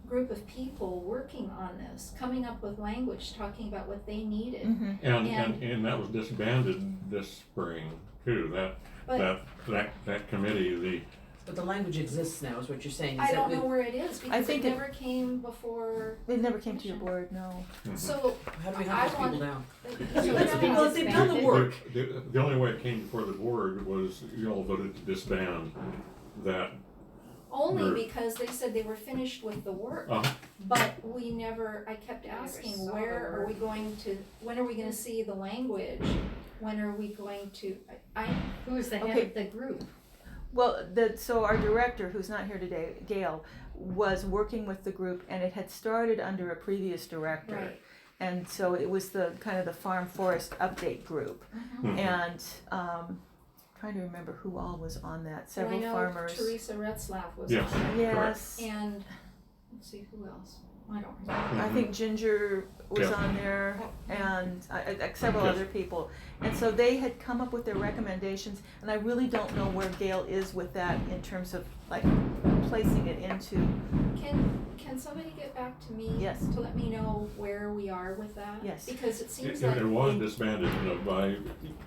group of people working on this, coming up with language, talking about what they needed.
Mhm.
And that was disbanded this spring too,
But
that committee,
But the language exists now, is what you're saying. Is
I
that
don't
we-
know where it is because
think
it
it-
never came before.
It never came to your board, no.
So
How do we
I
hunt those
want-
people down?
So
Let's
it's
be- well, they've done the
disbanded?
work.
the only way it came before the board was you all voted to disband that.
only
Or-
because they said they were finished with the work. But I kept asking,
saw
where
the
are we going to, when are we gonna see the language? When are we going to,
Who was the head
Okay.
of the group?
Well, so our director, who's not here today, Gail, was working with the group, and it had started under a previous director.
right.
And so it was the kind of the farm forest update group, and trying to remember who all was on that. Several farmers.
I know Teresa Retzlaff was
Yes.
on it,
Yes,
and, let's see, who else? I don't remember.
I think Ginger was
Yeah.
on there, and several
Yes.
other people. And so they had come up with their recommendations, and I really don't know where Gail is with that in terms of like placing it into.
Can somebody get back to me?
Yes.
To let me know where we are with that?
Yes.
Because it seems
It
like.
was disbanded, by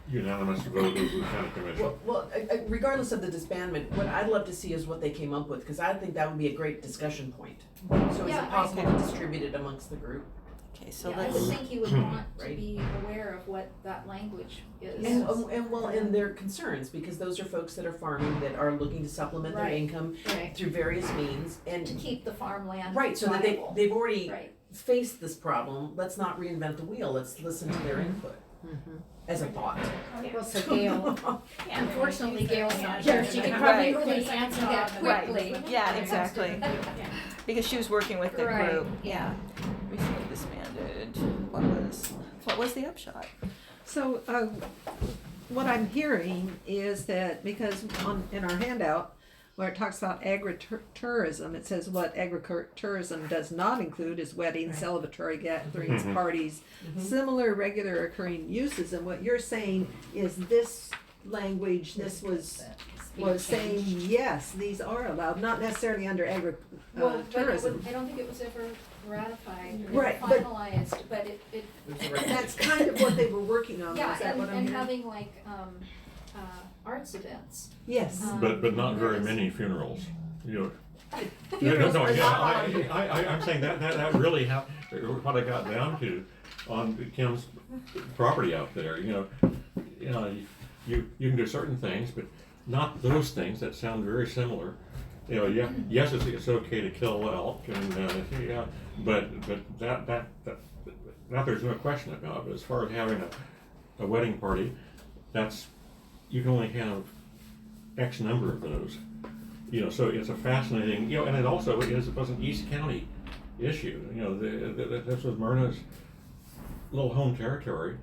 unanimous vote of the county commission.
Well, regardless of the disbandment, what I'd love to see is what they came up with, because I think that would be a great discussion point. So is
Yeah,
it possible to distribute it amongst the group?
Okay, so
Yeah, I
let's.
would think you would want to
Right.
be aware of what that language is.
And their concerns, because those are folks that are farming, that are looking to supplement their
Right.
income
Right.
through various means, and
To keep the farmland
right, so that
viable.
they've already
Right.
faced this problem. Let's not reinvent the wheel. Let's listen to their input as a thought.
Well, so Gail,
Yeah.
unfortunately Gail's not
Yeah.
here. She can probably
Right.
really answer that
Right.
quickly.
Yeah, exactly. Because she was working with the
Right,
group.
yeah.
Recently disbanded. What was the upshot?
So, what I'm hearing is that because in our handout, where it talks about agritourism, it says what agritourism does not include is weddings, celebratory gatherings, parties, similar regular occurring uses. And what you're saying is this language, this was saying, yes, these are allowed, not necessarily under
Well, but
tourism.
I don't think it was ever ratified or
Right, but-
finalized, but it.
That's kind of what they were working on,
Yeah,
is that what I'm
and
hearing?
having like, arts events.
Yes.
But not very many funerals, No, I'm saying that really what I got down to on Kim's property out there, you can do certain things, but not those things that sound very similar. You know, yeah, yes, it's okay to kill elk, and yeah, but that there's no question about. But as far as having a wedding party, you can only have X number of those. You know, so it's a fascinating, you know, and it was an East County issue. You know, this was Myrna's little home territory,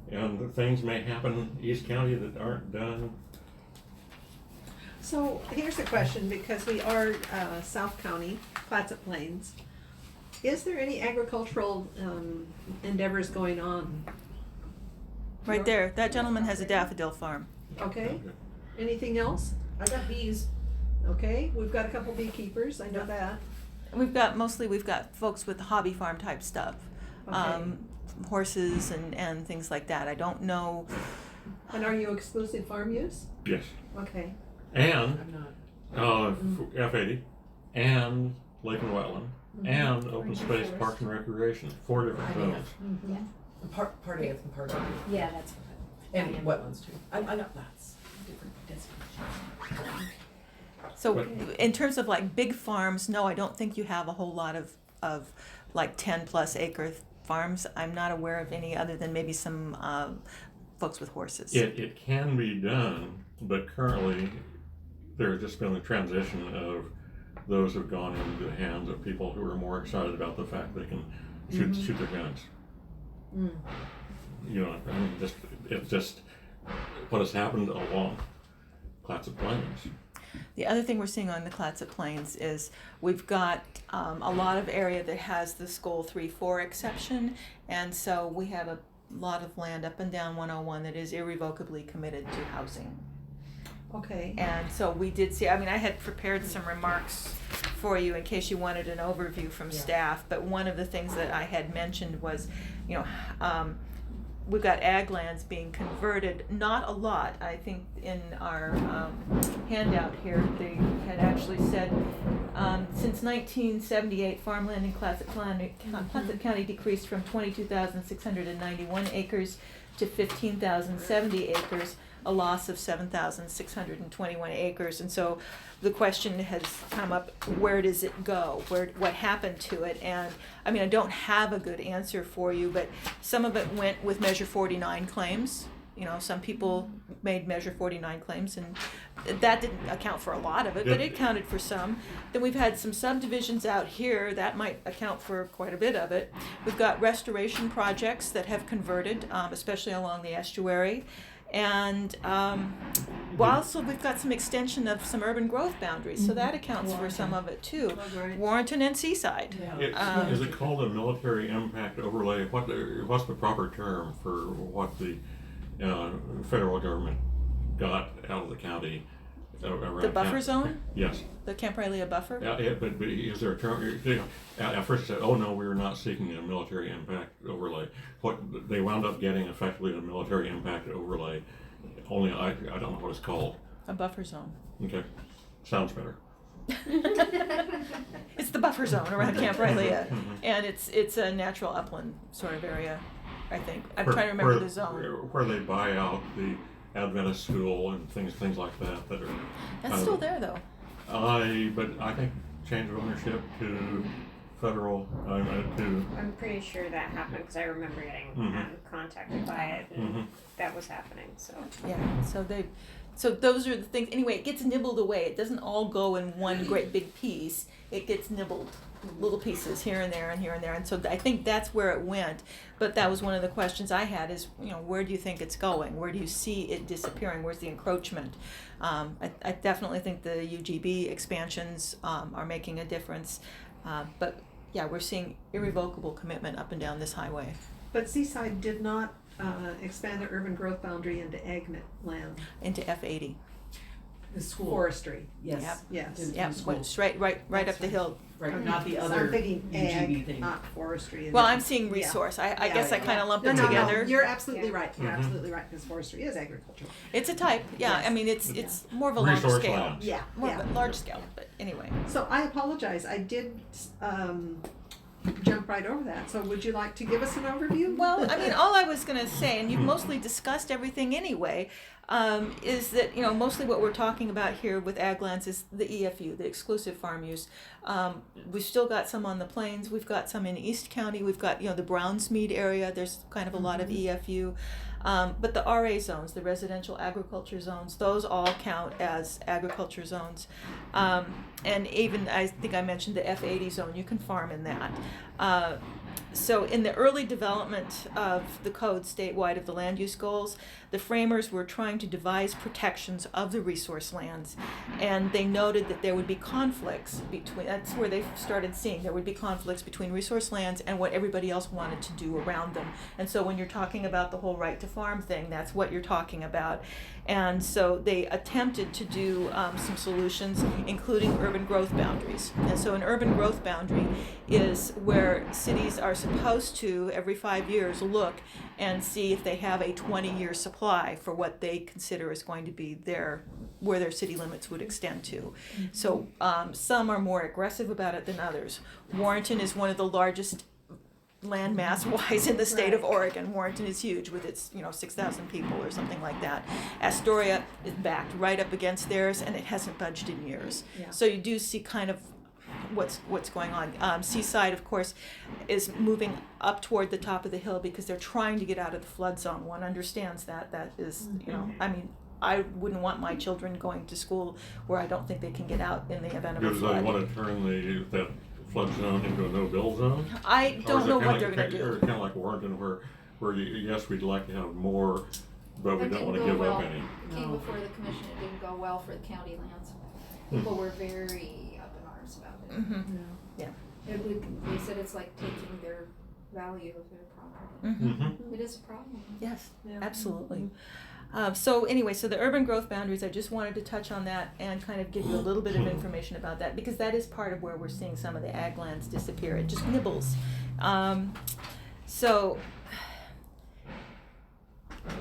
and things may happen East County that aren't done.
So here's a question, because we are South County, Clatsop Plains. Is there any agricultural endeavors going on?
Right there, that gentleman has a daffodil farm.
Okay, anything else?
I got bees.
Okay, we've got a couple beekeepers, I know that.
We've got folks with hobby farm type stuff.
Okay.
Horses and things like that. I don't know.
And are you exclusive farm use?
Yes,
Okay.
and
I'm not.
F80, and Lake and Wetland, and Open Space
Forest.
Parks and Recreation, 4 different
I am.
zones.
Part A and part B.
Yeah, that's
And wetlands too. I know that's different designations.
So
But-
in terms of like big farms, no, I don't think you have a whole lot of like 10+ acre farms. I'm not aware of any other than maybe some folks with horses.
It can be done, but currently there's just been a transition of those who've gone into the hands of people who are more excited about the fact they can shoot their guns. You know, I mean, it's just what has happened along Clatsop Plains.
The other thing we're seeing on the Clatsop Plains is we've got a lot of area that has the Skoll 3-4 exception, and so we have a lot of land up and down 101 that is irrevocably committed to housing.
Okay.
And so we did see, I mean, I had prepared some remarks for you in case you wanted an overview from staff, but one of the things that I had mentioned was, you know, we've got ag lands being converted, not a lot. I think in our handout here, they had actually said, since 1978, farmland in Clatsop County decreased from 22,691 acres to 15,070 acres, a loss of 7,621 acres. And so the question has come up, where does it go? What happened to it? And I mean, I don't have a good answer for you, but some of it went with Measure 49 claims. You know, some people made Measure 49 claims, and that didn't account for a lot of it, but it counted for some. Then we've had some subdivisions out here that might account for quite a bit of it. We've got restoration projects that have converted, especially along the estuary. And also we've got some extension of some urban growth boundaries, so that accounts for some of it too. Warrenton and Seaside.
Is it called a military impact overlay? What's the proper term for what the federal government got out of the county around
The buffer zone?
Yes.
The Camp Riley buffer?
But is there a term? At first it said, oh no, we were not seeking a military impact overlay. What they wound up getting effectively a military impact overlay. Only I don't know what it's called.
A buffer zone.
Okay, sounds better.
It's the buffer zone around Camp Riley, and it's a natural upland sort of area, I think. I'm trying to remember the zone.
Where they buy out the Adventist school and things like that that are.
That's still there though.
But I think change of ownership to federal to.
I'm pretty sure that happened because I remember getting contacted by it, and that was happening. So
Yeah. So those are the things. Anyway, it gets nibbled away. It doesn't all go in one great big piece. It gets nibbled, little pieces here and there and here and there. And so I think that's where it went. But that was one of the questions I had: is, you know, where do you think it's going? Where do you see it disappearing? Where's the encroachment? I definitely think the UGB expansions are making a difference. But yeah, we're seeing irrevocable commitment up and down this highway.
But Seaside did not expand the urban growth boundary into ag land.
Into F80.
The school.
Forestry.
Yes.
Yep.
Yes.
The
Yep,
school.
went straight right up the hill.
Right, not the
So
other
I'm thinking
UGB
ag,
thing.
not forestry.
Well, I'm seeing resource. I guess I kind of lumped it together.
You're absolutely right. You're
Mhm.
absolutely right, because forestry is agriculture.
It's a type, yeah.
Yes.
I mean, it's more of a large
Resource
scale.
land.
Yeah,
More
yeah.
of a large scale, but anyway.
So I apologize. I did jump right over that. So would you like to give us an overview?
Well, I mean, all I was going to say, and you've mostly discussed everything anyway, is that, you know, mostly what we're talking about here with ag lands is the EFU, the exclusive farm use. We've still got some on the plains. We've got some in East County. We've got, you know, the Brownsmead area. There's kind of a lot of EFU. But the RA zones, the residential agriculture zones, those all count as agriculture zones. And even, I think I mentioned the F80 zone, you can farm in that. So in the early development of the code statewide of the land use goals, the framers were trying to devise protections of the resource lands, and they noted that there would be conflicts between, that's where they started seeing there would be conflicts between resource lands and what everybody else wanted to do around them. And so when you're talking about the whole right to farm thing, that's what you're talking about. And so they attempted to do some solutions, including urban growth boundaries. And so an urban growth boundary is where cities are supposed to, every 5 years, look and see if they have a 20-year supply for what they consider is going to be where their city limits would extend to. So some are more aggressive about it than others. Warrenton is one of the largest land mass wise in the state of Oregon. Warrenton is huge with its, 6,000 people or something like that. Astoria is backed right up against theirs, and it hasn't budged in years.
Yeah.
So you do see kind of what's going on. Seaside, of course, is moving up toward the top of the hill because they're trying to get out of the flood zone. One understands that. That is, I mean, I wouldn't want my children going to school where I don't think they can get out in the event of a
Because
flood.
they want to turn that flood zone into a no-build zone?
I don't know what they're going to do.
Or kind of like Warrenton, where yes, we'd like to have more, but we don't want to give up any.
It came before the commission, it didn't go well for the county lands. People were very up in arms about it.
Mm-hmm. Yeah.
They said it's like taking their value of their property.
Mm-hmm.
It is a problem.
Yes, absolutely. So anyway, so the urban growth boundaries, I just wanted to touch on that and kind of give you a little bit of information about that, because that is part of where we're seeing some of the ag lands disappear. It just nibbles. So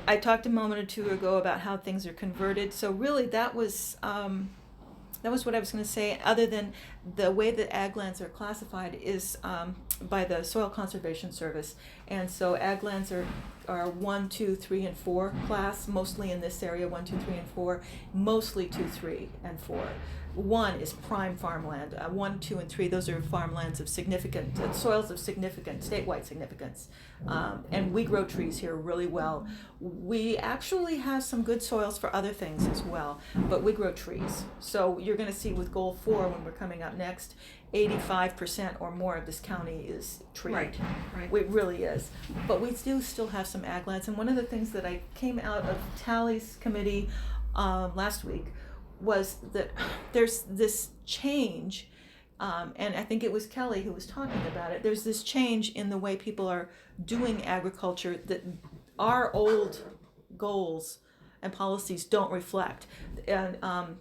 I talked a moment or two ago about how things are converted. So really that was what I was going to say, other than the way that ag lands are classified is by the Soil Conservation Service. And so ag lands are 1, 2, 3, and 4 class, mostly in this area, 1, 2, 3, and 4, mostly 2, 3, and 4. 1 is prime farmland. 1, 2, and 3, those are farmlands of significant, soils of significant, statewide significance. And we grow trees here really well. We actually have some good soils for other things as well, but we grow trees. So you're going to see with Goal 4, when we're coming up next, 85% or more of this county is tree.
Right.
It really is. But we do still have some ag lands. And one of the things that I came out of Tally's committee last week was that there's this change, and I think it was Kelly who was talking about it. There's this change in the way people are doing agriculture that our old goals and policies don't reflect. And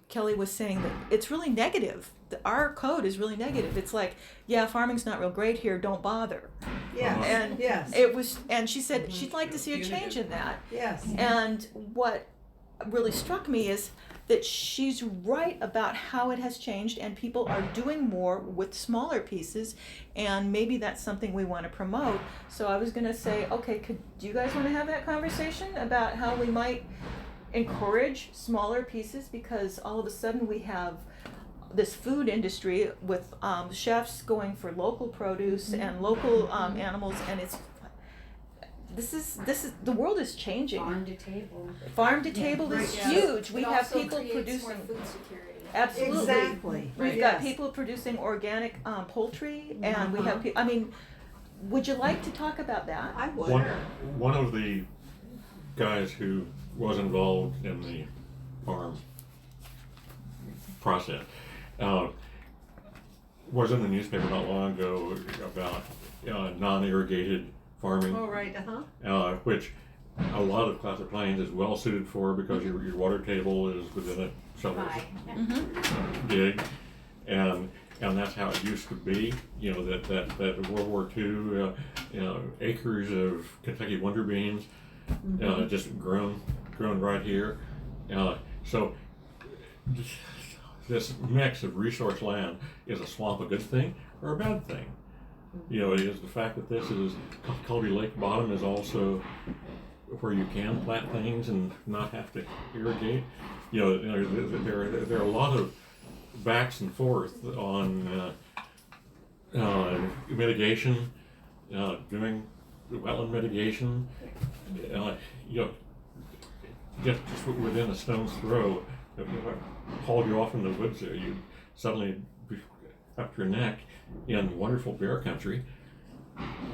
Kelly was saying that it's really negative. Our code is really negative. It's like, yeah, farming's not real great here, don't bother.
Yes.
And
yes.
it was, and she said she'd like to see a change in that.
Yes.
And what really struck me is that she's right about how it has changed, and people are doing more with smaller pieces, and maybe that's something we want to promote. So I was going to say, okay, do you guys want to have that conversation about how we might encourage smaller pieces, because all of a sudden we have this food industry with chefs going for local produce and local animals, and this is the world is changing. Farm to table is
Right,
huge. We
It
have
also
people
creates
producing
more food security.
absolutely.
Exactly.
We've got people producing organic poultry, and we have I mean, would you like to talk about that?
I would.
One of the guys who was involved in the farm process was in the newspaper not long ago about non-irrigated farming,
Oh, right,
which a lot of Classic Plains is well suited for, because your water table is within a shovel's dig, and that's how it used to be. That World War II, acres of Kentucky wonder beans, just grown right here. So this mix of resource land, is a swamp a good thing or a bad thing? You know, is the fact that this is Colby Lake bottom is also where you can plant things and not have to irrigate. You know, there are a lot of backs and forth on mitigation, doing wetland mitigation. You know, just within a stone's throw, if I hauled you off in the woods there, you suddenly be up to your neck in wonderful bear country.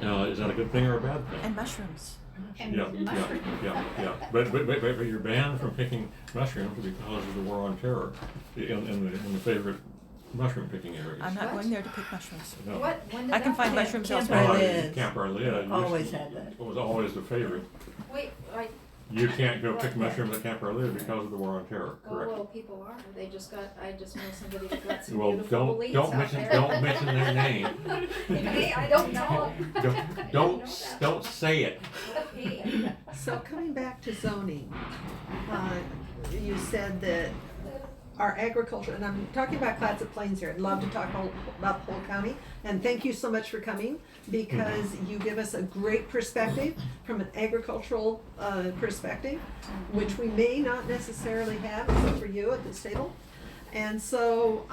Is that a good thing or a bad thing?
And mushrooms.
And
Yeah,
mushrooms.
yeah. But you're banned from picking mushrooms because of the war on terror in the favorite mushroom picking areas.
I'm not
What?
going there to pick mushrooms.
No.
What, when did
I can
that
find
happen?
mushrooms
Camp
elsewhere.
Arlea.
Camp Arlea
Always had that.
was always the favorite.
Wait,
You can't go pick mushrooms at Camp Arlea because of the war on terror,
Oh,
correct?
well, people are. I just know somebody that got some
Well,
beautiful leads out there.
don't mention their name.
Hey, I don't know.
Don't say it.
Hey.
So coming back to zoning, you said that our agriculture, and I'm talking about Clatsop Plains here, I'd love to talk about the whole county, and thank you so much for coming, because you give us a great perspective from an agricultural perspective, which we may not necessarily have, except for you at this table. And so,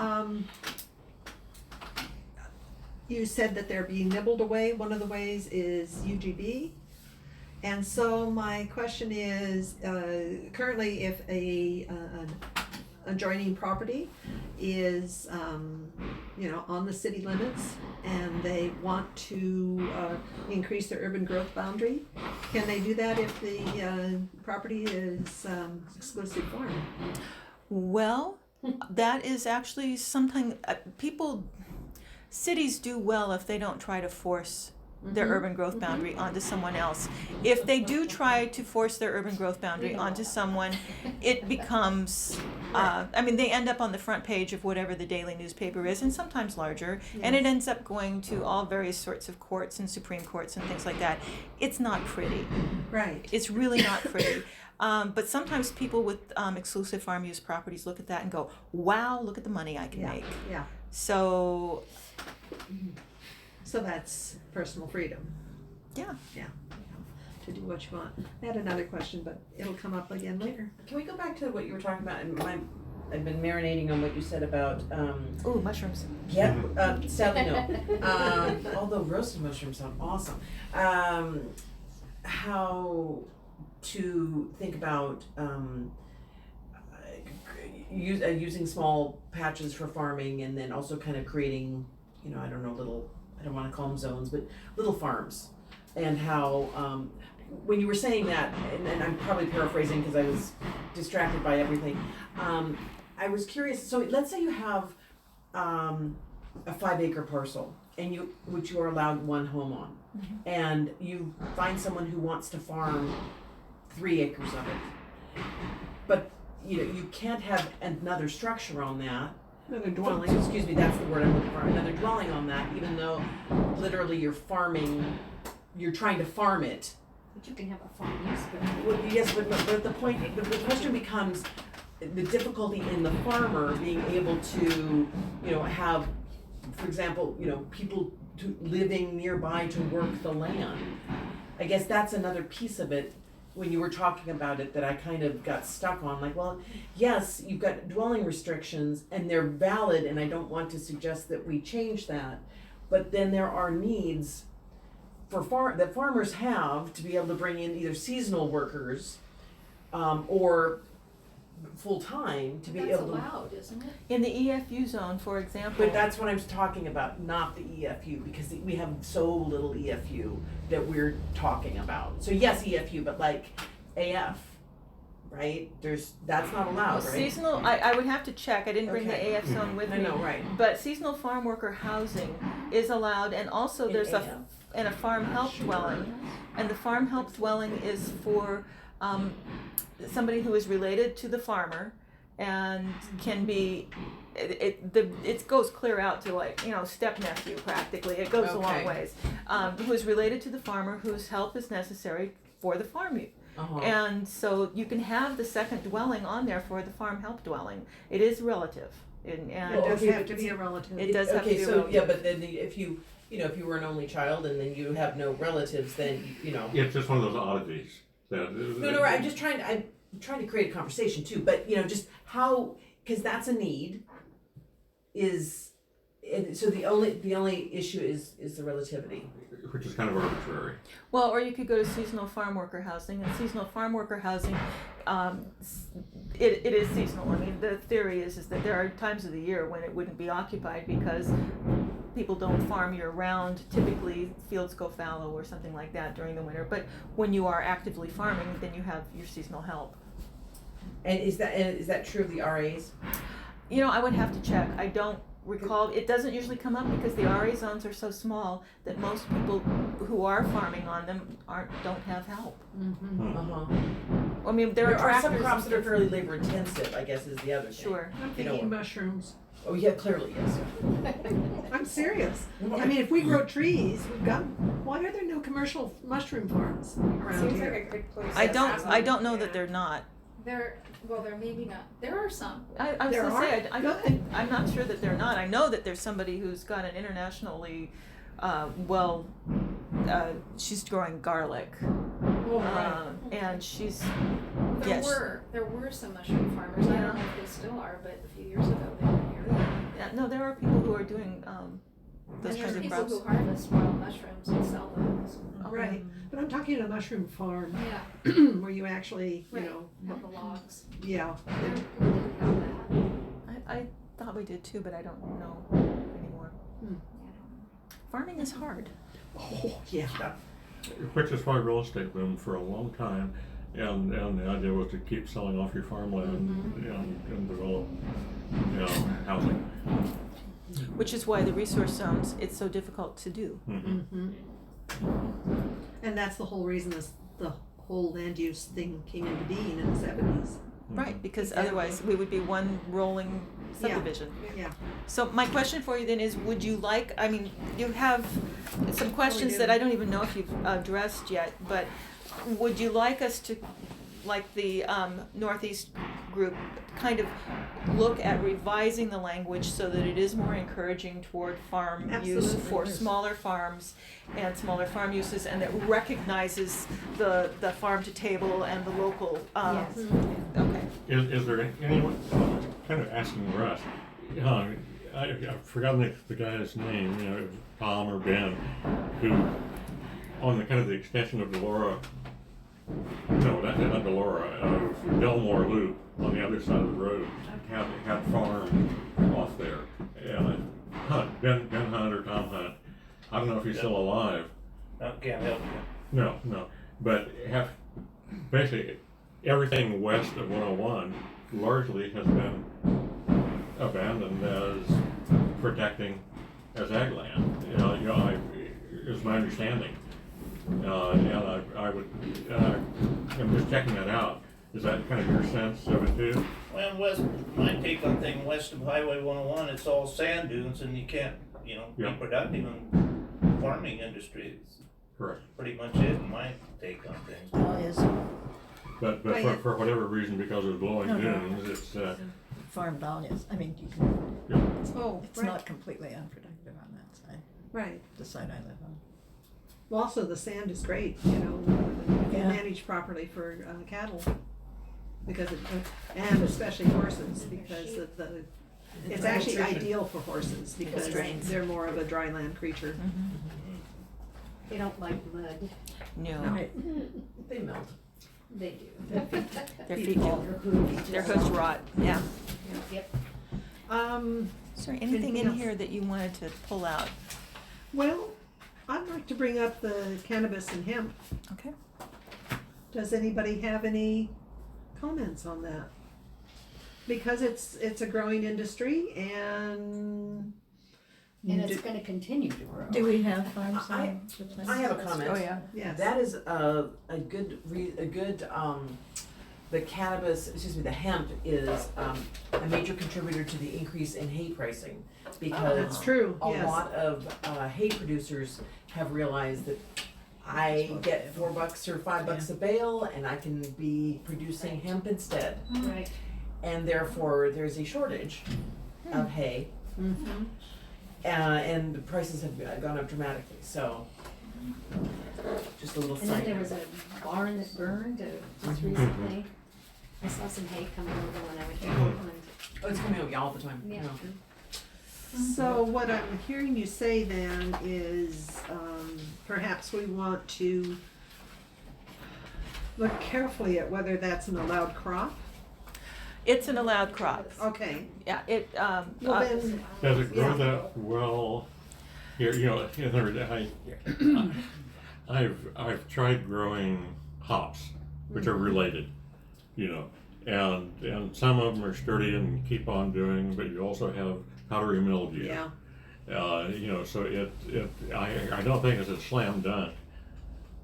you said that they're being nibbled away. One of the ways is UGB. And so my question is, currently if an adjoining property is, on the city limits and they want to increase their urban growth boundary, can they do that if the property is exclusive farm?
Well, that is actually something cities do well if they don't try to force their urban growth boundary onto someone else. If they do try to force their urban growth boundary onto someone, it becomes, they end up on the front page of whatever the daily newspaper is, and sometimes larger, and it ends up going to all various sorts of courts and Supreme Courts and things like that. It's not pretty.
Right.
It's really not pretty. But sometimes people with exclusive farm use properties look at that and go, wow, look at the money I can make.
Yeah.
So,
So that's personal freedom.
yeah.
To do what you want. I had another question, but it'll come up again later.
Can we go back to what you were talking about? And I've been marinating on what you said about,
Ooh, mushrooms.
sadly no. Although roasted mushrooms sound awesome. How to think about using small patches for farming, and then also kind of creating, I don't want to call them zones, but little farms. And how, when you were saying that, and I'm probably paraphrasing because I was distracted by everything, I was curious. So let's say you have a 5-acre parcel, which you are allowed one home on, and you find someone who wants to farm 3 acres of it, but you can't have another structure on that.
Another dwelling.
Excuse me, that's the word I'm looking for. Another dwelling on that, even though literally you're trying to farm it.
But you can have a farm use,
Well, yes, but the point, the question becomes the difficulty in the farmer being able to, have, for example, people living nearby to work the land. I guess that's another piece of it. When you were talking about it, that I kind of got stuck on, like, well, yes, you've got dwelling restrictions and they're valid, and I don't want to suggest that we change that, but then there are needs that farmers have to be able to bring in either seasonal workers or full-time to be
That's
able to.
allowed, isn't it?
In the EFU zone, for example.
But that's what I was talking about, not the EFU, because we have so little EFU that we're talking about. So yes, EFU, but like AF, right? That's not allowed, right?
Seasonal, I would have to check, I didn't bring the
Okay.
AF zone with
I
me.
know, right.
But seasonal farm worker housing is allowed, and also
In
there's
AF?
a farm help dwelling. And the farm help dwelling is for somebody who is related to the farmer and can be, it goes clear out to, like, step nephew practically. It goes a long
Okay.
ways. Who is related to the farmer, whose help is necessary for the farm.
Uh-huh.
And so you can have the second dwelling on there for the farm help dwelling. It is relative. And
It does
okay,
have
but
to be a relative.
It does have to
Okay,
be a
so,
relative.
yeah, but then if you were an only child and then you have no relatives, then,
It's just one of those oddities that.
No, I'm just trying to create a conversation too, but, just how, cause that's a need, so the only issue is the relativity.
Which is kind of arbitrary.
Well, or you could go to seasonal farm worker housing, and seasonal farm worker housing, it is seasonal. I mean, the theory is that there are times of the year when it wouldn't be occupied because people don't farm year round. Typically, fields go fallow or something like that during the winter. But when you are actively farming, then you have your seasonal help.
And is that true of the RAs?
I would have to check. I don't recall. It doesn't usually come up because the RA zones are so small that most people who are farming on them don't have help.
Uh-huh.
I mean, there are
some
tractors
crops
and
that are
things.
fairly labor intensive, I guess is the other thing.
Sure.
I'm
You know
thinking
what?
mushrooms.
Oh, yeah, clearly, yes.
I'm serious. I mean, if we grow trees, why are there no commercial mushroom farms around
Seems
here?
like a good place.
I
to
don't.
have
I
them.
don't know that they're not.
There maybe not. There are some.
I was
There
gonna say,
are?
I don't think, I'm not sure that they're not. I know that there's somebody who's got an internationally, she's growing garlic. And she's,
There were some mushroom farmers. I don't know if they still are, but a few years ago they were here.
no, there are people who are doing, those
And
kinds
there's
of
people
crops.
who harvest wild mushrooms and sell those.
Right, but I'm talking a mushroom farm
Yeah,
where you actually,
have the logs.
yeah.
We didn't have that.
I thought we did too, but I don't know anymore.
Yeah.
Farming is hard.
Oh, yeah.
Which is why real estate boomed for a long time, and the idea was to keep selling off your farmland and develop, housing.
Which is why the resource zones, it's so difficult to do.
Mm-hmm. And that's the whole reason the whole land use thing came into being in the 70s.
Right, because
Exactly.
otherwise we would be one rolling subdivision.
Yeah.
So my question for you then is, would you like, I mean, you have some questions that I don't even know if you've addressed yet, but would you like us to, like the Northeast group, kind of look at revising the language so that it is more encouraging toward farm use
Absolutely,
for
yes.
smaller farms and smaller farm uses, and that recognizes the farm to table and the local,
Yes.
okay.
Is there anyone, kind of asking Russ, I've forgotten the guy's name, it was Tom or Ben, who, on the kind of the extension of Delora, no, not Delora, Delmore Loop on the other side of the road, had farms off there. And Ben Hunt or Tom Hunt, I don't know if he's still alive.
Can't help you.
No, but basically everything west of 101 largely has been abandoned as protecting as ag land. Is my understanding. And I would, I'm just checking that out. Is that kind of your sense of it too?
Well, my take on thing, west of Highway 101, it's all sand dunes and you can't, be
Yeah.
productive in farming industry. It's
Correct.
pretty much it, in my take on things.
But for whatever reason, because of blowing dunes, it's,
Farm values, I mean, you can,
Oh,
it's not completely unproductive on that side,
Right.
the side I live on.
Well, also the sand is great, if you
Yeah.
manage properly for cattle. Because and especially horses, because of it's actually
nutrition.
ideal for horses because
drains.
they're more of a dry land creature.
They don't like mud.
No,
Right.
They melt.
They do.
their feet do. Their hooves rot, yeah.
Yep.
Is there anything
Anything
in
else?
here that you wanted to pull out?
Well, I'd like to bring up the cannabis and hemp.
Okay.
Does anybody have any comments on that? Because it's a growing industry and
And it's gonna continue to grow.
Do we have farms
I-
on the place?
I have a comment.
Oh, yeah.
yes.
That is a good the the hemp is a major contributor to the increase in hay pricing because
That's true,
a
yes.
lot of hay producers have realized that I get $4 or $5 a bale and I can be producing hemp instead,
Right.
and therefore there's a shortage of hay.
Mm-hmm.
And the prices have gone up dramatically, so just a little
And then
side
there
note.
was a barn that burned just recently. I saw some hay coming over when I went to Portland.
Oh, it's coming out all the time.
Yeah.
No.
So what I'm hearing you say then is, perhaps we want to look carefully at whether that's an allowed crop.
It's an allowed crop.
Okay,
Yeah, it,
well then,
Does it grow
Yeah.
that well? Here, in other words, I've tried growing hops, which are related, and some of them are sturdy and keep on doing, but you also have powdery mildew.
yeah,
So I don't think it's a slam dunk.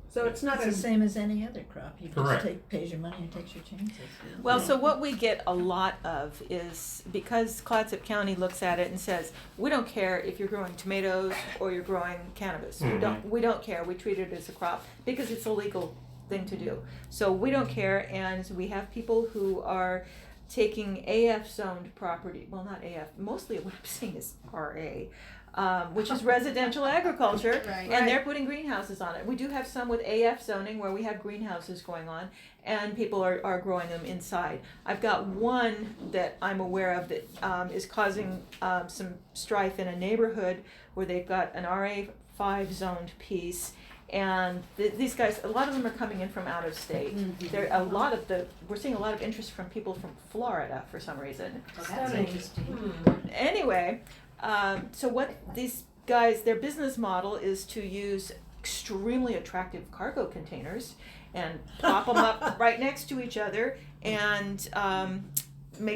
so it's not
It's the
a,
same as any other crop, you
Correct.
just pays your money and takes your chances.
well, so what we get a lot of is, because Clatsop County looks at it and says, we don't care if you're growing tomatoes or you're growing cannabis. We don't care, we treat it as a crop, because it's a legal thing to do. So we don't care, and we have people who are taking AF zoned property, well, not AF, mostly what I'm saying is RA, which is residential agriculture,
Right.
and they're putting greenhouses on it. We do have some with AF zoning where we have greenhouses going on, and people are growing them inside. I've got one that I'm aware of that is causing some strife in a neighborhood where they've got an RA5 zoned piece, and these guys, a lot of them are coming in from out of state. We're seeing a lot of interest from people from Florida for some reason.
Oh, that's
Stunning.
interesting.
Anyway, so what these guys, their business model is to use extremely attractive cargo containers and plop them up right next to each other and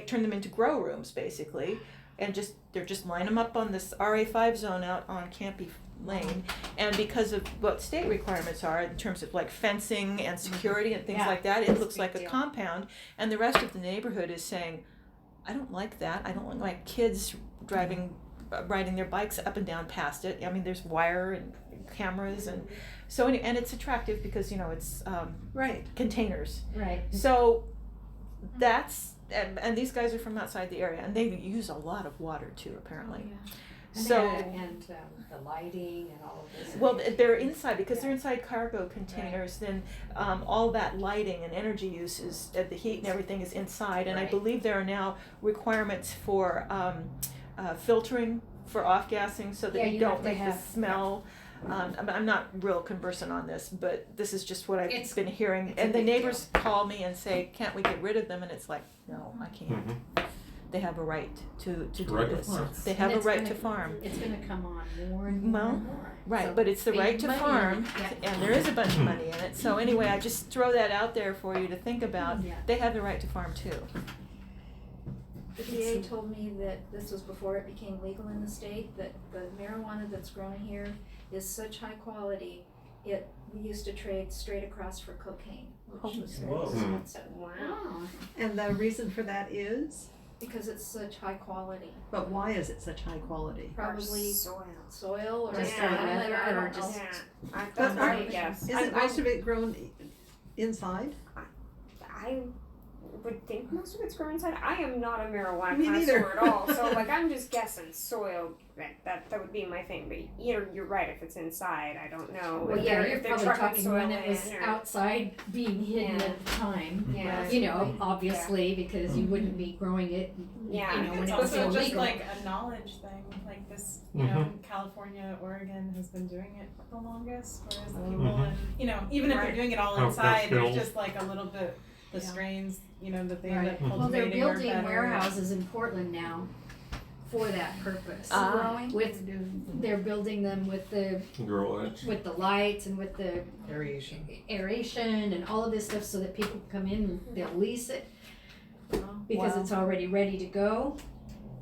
turn them into grow rooms basically, and they're just line them up on this RA5 zone out on Campy Lane, and because of what state requirements are in terms of like fencing and security and things
Yeah,
like that, it
that's a
looks
big
like a
deal.
compound, and the rest of the neighborhood is saying, I don't like that. I don't want my kids riding their bikes up and down past it. I mean, there's wire and cameras, and so and it's attractive because it's
right,
containers.
Right.
So that's and these guys are from outside the area, and they use a lot of water too, apparently.
And
So
the lighting and all of this.
well, they're inside because they're inside cargo containers. Then all that lighting and energy use is the heat and everything is inside, and I
Right.
believe there are now requirements for filtering for off gassing so that
Yeah,
you
you
don't
have to
make the
have-
smell. I'm not real conversant on this, but this is just what I've
It's-
been hearing.
it's a
And the
big
neighbors call me and say, "Can't we get rid of them?" And it's like, "No, I can't.
Mhm.
They have a right to do
Right to
this.
farm.
They
And
have a
it's
right
gonna-
to farm."
It's gonna come on more and more
Well,
and more.
Right,
So
but it's the
big
right to
money in
farm,
it. Yeah.
and there is a bunch of money in it. So anyway, I just throw that out there for you to think about.
Yeah.
They have the right to farm too.
The DA told me that this was before it became legal in the state, that the marijuana that's grown here is such high quality, we used to trade straight across for cocaine, which was very
Whoa.
expensive.
Wow.
and the reason for that is,
Because it's such high quality,
but why is it such high quality?
probably soil or
Just
climate,
weather
I
or
don't know.
just-
That's
But
right, yes.
Isn't most of it grown inside?
I would think most of it's grown inside. I am not a marijuana
Me neither.
connoisseur at all, so like I'm just guessing soil. That would be my thing. But you're right. If it's inside, I don't know.
Well,
if
yeah,
they're,
you're
if they're
probably
trucking
talking
soil
when it was
in or,
outside being hidden
Yeah.
at the time.
Yeah.
You know, obviously, because you wouldn't be growing it,
Yeah.
you know, when
It's
it was
also just
illegal.
like a knowledge thing, like this, California, Oregon has been doing it the longest, whereas the people in, even if they're doing it all
Have
inside, there's
skills.
just like a little bit, the strains, that they end up
Well, they're
cultivating are
building
better.
warehouses in Portland now for that purpose. They're building them with the
Grow lights.
lights and with the
Aeration.
aeration and all of this stuff so that people come in and they'll lease it because
Wow.
it's already ready to go.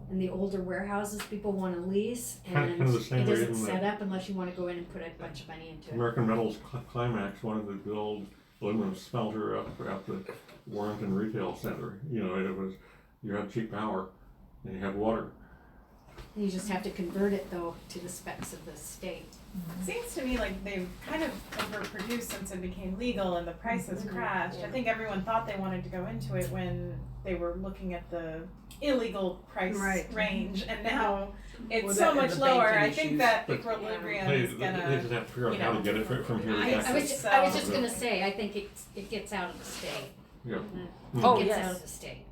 And the older warehouses people want to lease,
Kind
and
of the same
it isn't
reason
set
that
up unless you want to go in and put a bunch of money into it.
American Metals Climax wanted to build aluminum smelter up at the Warrenton Retail Center. It was, you had cheap power and you had water.
You just have to convert it though to the specs of the state.
It seems to me like they've kind of overproduced since it became legal and the prices crashed. I think everyone thought they wanted to go into it when they were looking at the illegal price range, and now it's
Well,
so
that and
much
the
lower.
banking
I think
issues.
that
But
equilibrium
They
is gonna.
just have to figure out
you
how
know,
to get it from here to
I
Texas.
was just gonna say, I think it gets out of the state.
Yeah.
Oh,
It gets
yes.
out of the state.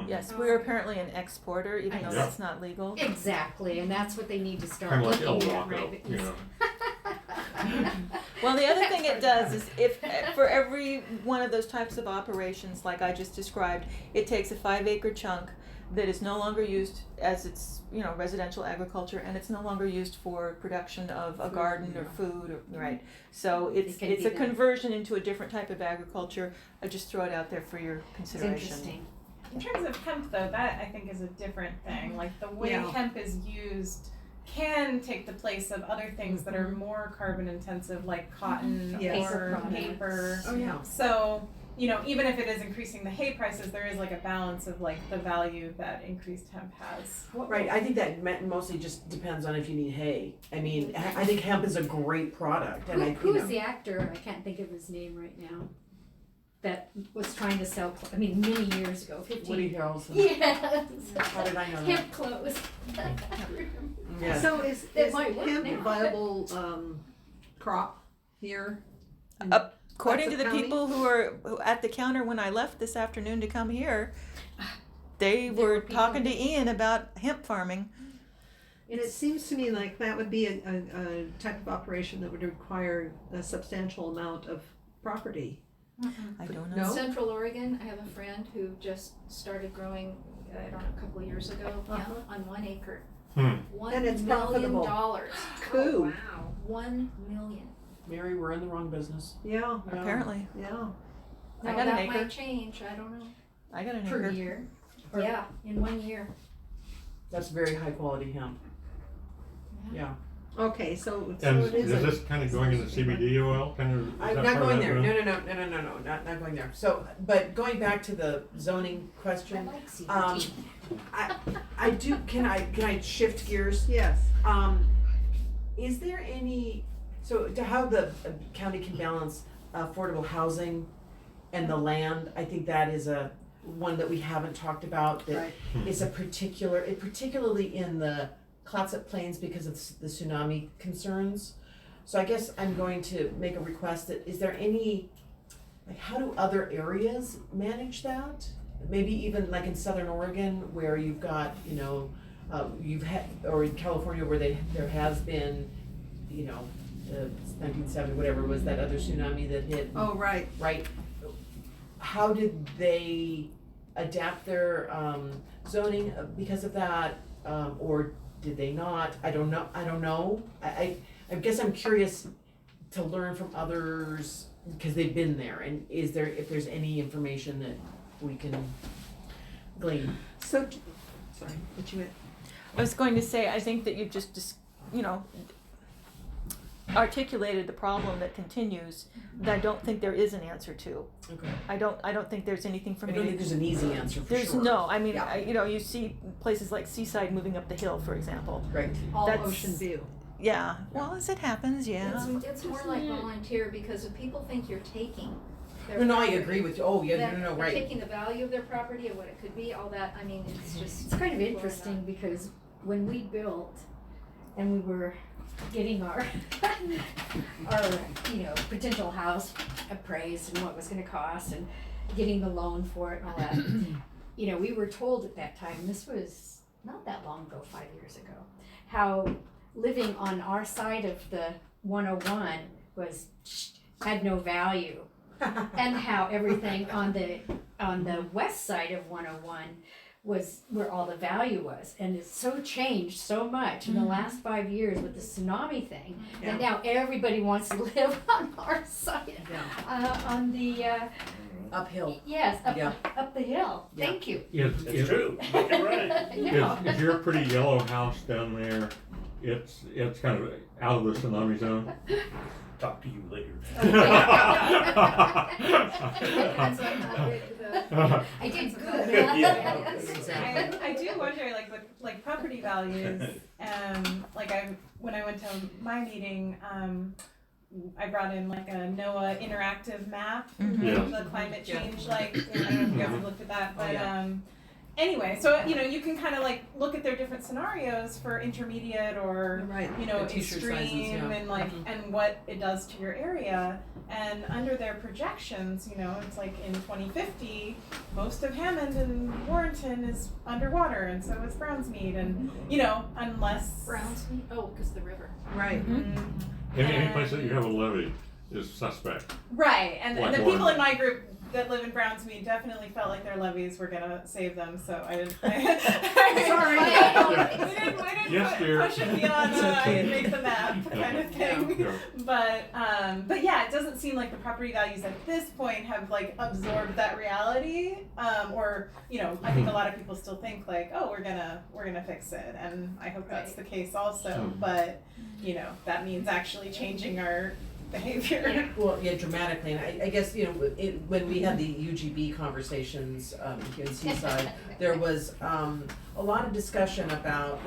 Yes, we're apparently an exporter, even though
Yeah.
that's not legal.
Exactly, and that's what they need to start
Kind of like
looking
El
at,
Rocco,
right?
you know.
Well, the other thing it does is if, for every one of those types of operations, like I just described, it takes a 5-acre chunk that is no longer used as its, residential agriculture, and it's no longer used for production of a garden or food, or, right? So it's
can
a
be that.
conversion into a different type of agriculture. I just throw it out there for your
It's
consideration.
interesting.
In terms of hemp, though, that I think is a different thing. Like the way
Yeah.
hemp is used can take the place of other things that are more carbon intensive, like cotton
Yes.
or
Paper
paper.
Oh, yeah.
So, even if it is increasing the hay prices, there is like a balance of like the value that increased hemp has.
Right, I think that mostly just depends on if you need hay. I mean, I think hemp is a great product, and
Who is the actor? I can't think of his name right now. That was trying to sell, many years ago, 15.
Woody Harrelson.
Yes.
How did I know that?
Hemp clothes.
Yeah.
So is
It might work
hemp
now.
a viable crop here? in
According to the
Clatsop
people who were at the counter when I left this afternoon to come here, they
There
were
were people
talking to
who-
Ian about hemp farming.
And it seems to me like that would be a type of operation that would require a substantial amount of property.
I don't know.
No?
Central Oregon, I have a friend who just started growing, I don't know, a couple of years ago, hemp on 1 acre.
Hmm.
And it's
$1 million.
profitable. Cool.
Wow. 1 million.
Mary, we're in the wrong business.
Yeah,
Apparently.
yeah.
I
Now,
got an
that
acre.
might change, I don't know.
I got an
Per
acre.
year.
Yeah, in 1 year.
That's very high quality hemp. Yeah.
Okay, so
And
it is
is
a,
this kind of going into CBD oil? Kind of.
I'm not going there. No, not going there. So, but going back to the zoning
I
question,
like CBD.
I do. Can I shift gears?
yes.
Is there any to how the county can balance affordable housing and the land? I think that is a one that we haven't talked about. That
Right.
is particularly in the Clatsop Plains because of the tsunami concerns. So I guess I'm going to make a request that is there any, like, how do other areas manage that? Maybe even like in Southern Oregon where you've got, you've had, or in California where there has been, the 1970, whatever was that other tsunami that hit.
Oh, right.
Right. How did they adapt their zoning because of that, or did they not? I don't know. I guess I'm curious to learn from others because they've been there. And if there's any information that we can glean.
So, sorry, what you meant?
I was going to say, I think that you've just articulated the problem that continues that I don't think there is an answer to.
Okay.
I don't think there's anything for
I
me
don't
to.
think there's an easy answer for
There's
sure.
no, I mean,
Yeah.
you see places like Seaside moving up the hill, for example.
Right.
All
that's-
Ocean View.
Yeah, well, as it happens, yeah.
It's more like volunteer, because if people think you're taking their
No, I
property,
agree with you. Oh, yeah,
then
no,
you're
right.
taking the value of their property and what it could be, all that, I mean, it's just.
It's kind of interesting because when we built and we were getting our potential house appraised and what it was gonna cost and getting the loan for it and all that, we were told at that time, this was not that long ago, 5 years ago, how living on our side of the 101 had no value. And how everything on the west side of 101 was where all the value was, and it's so changed so much in the last 5 years with the tsunami thing that now everybody wants to live on our side, on the
Uphill.
yes,
Yeah.
up the hill.
Yeah.
Thank you.
It's true, make it right.
Yeah.
Is your pretty yellow house down there, it's kind of out of the tsunami zone?
talk to you later.
I did good.
I do wonder, like with like property values, when I went to my meeting, I brought in like a NOAA interactive map of the climate change. Like, I don't know if you guys have looked at that, but anyway, so you can kind of like look at their different scenarios for intermediate or
The t-shirt
extreme
sizes,
and like and what it does to your area. And under their projections, it's like in 2050, most of Hammond and Warrenton is underwater, and so is Brownsmead, and unless
Brownsmead, oh, because the river.
Right.
Any place that you have a levee is suspect.
Right, and
Like
the people
Warren.
in my group that live in Brownsmead definitely felt like their levies were gonna save them, so I didn't.
Sorry.
We didn't
Yes, dear.
push it beyond
It's okay.
make the map kind of thing.
Yeah.
But yeah, it doesn't seem like the property values at this point have like absorbed that reality. Or I think a lot of people still think like, oh, we're gonna fix it, and I hope that's the case also. But that means actually changing our behavior.
Well, yeah, dramatically, and I guess, when we had the UGB conversations here in Seaside, there was a lot of discussion about,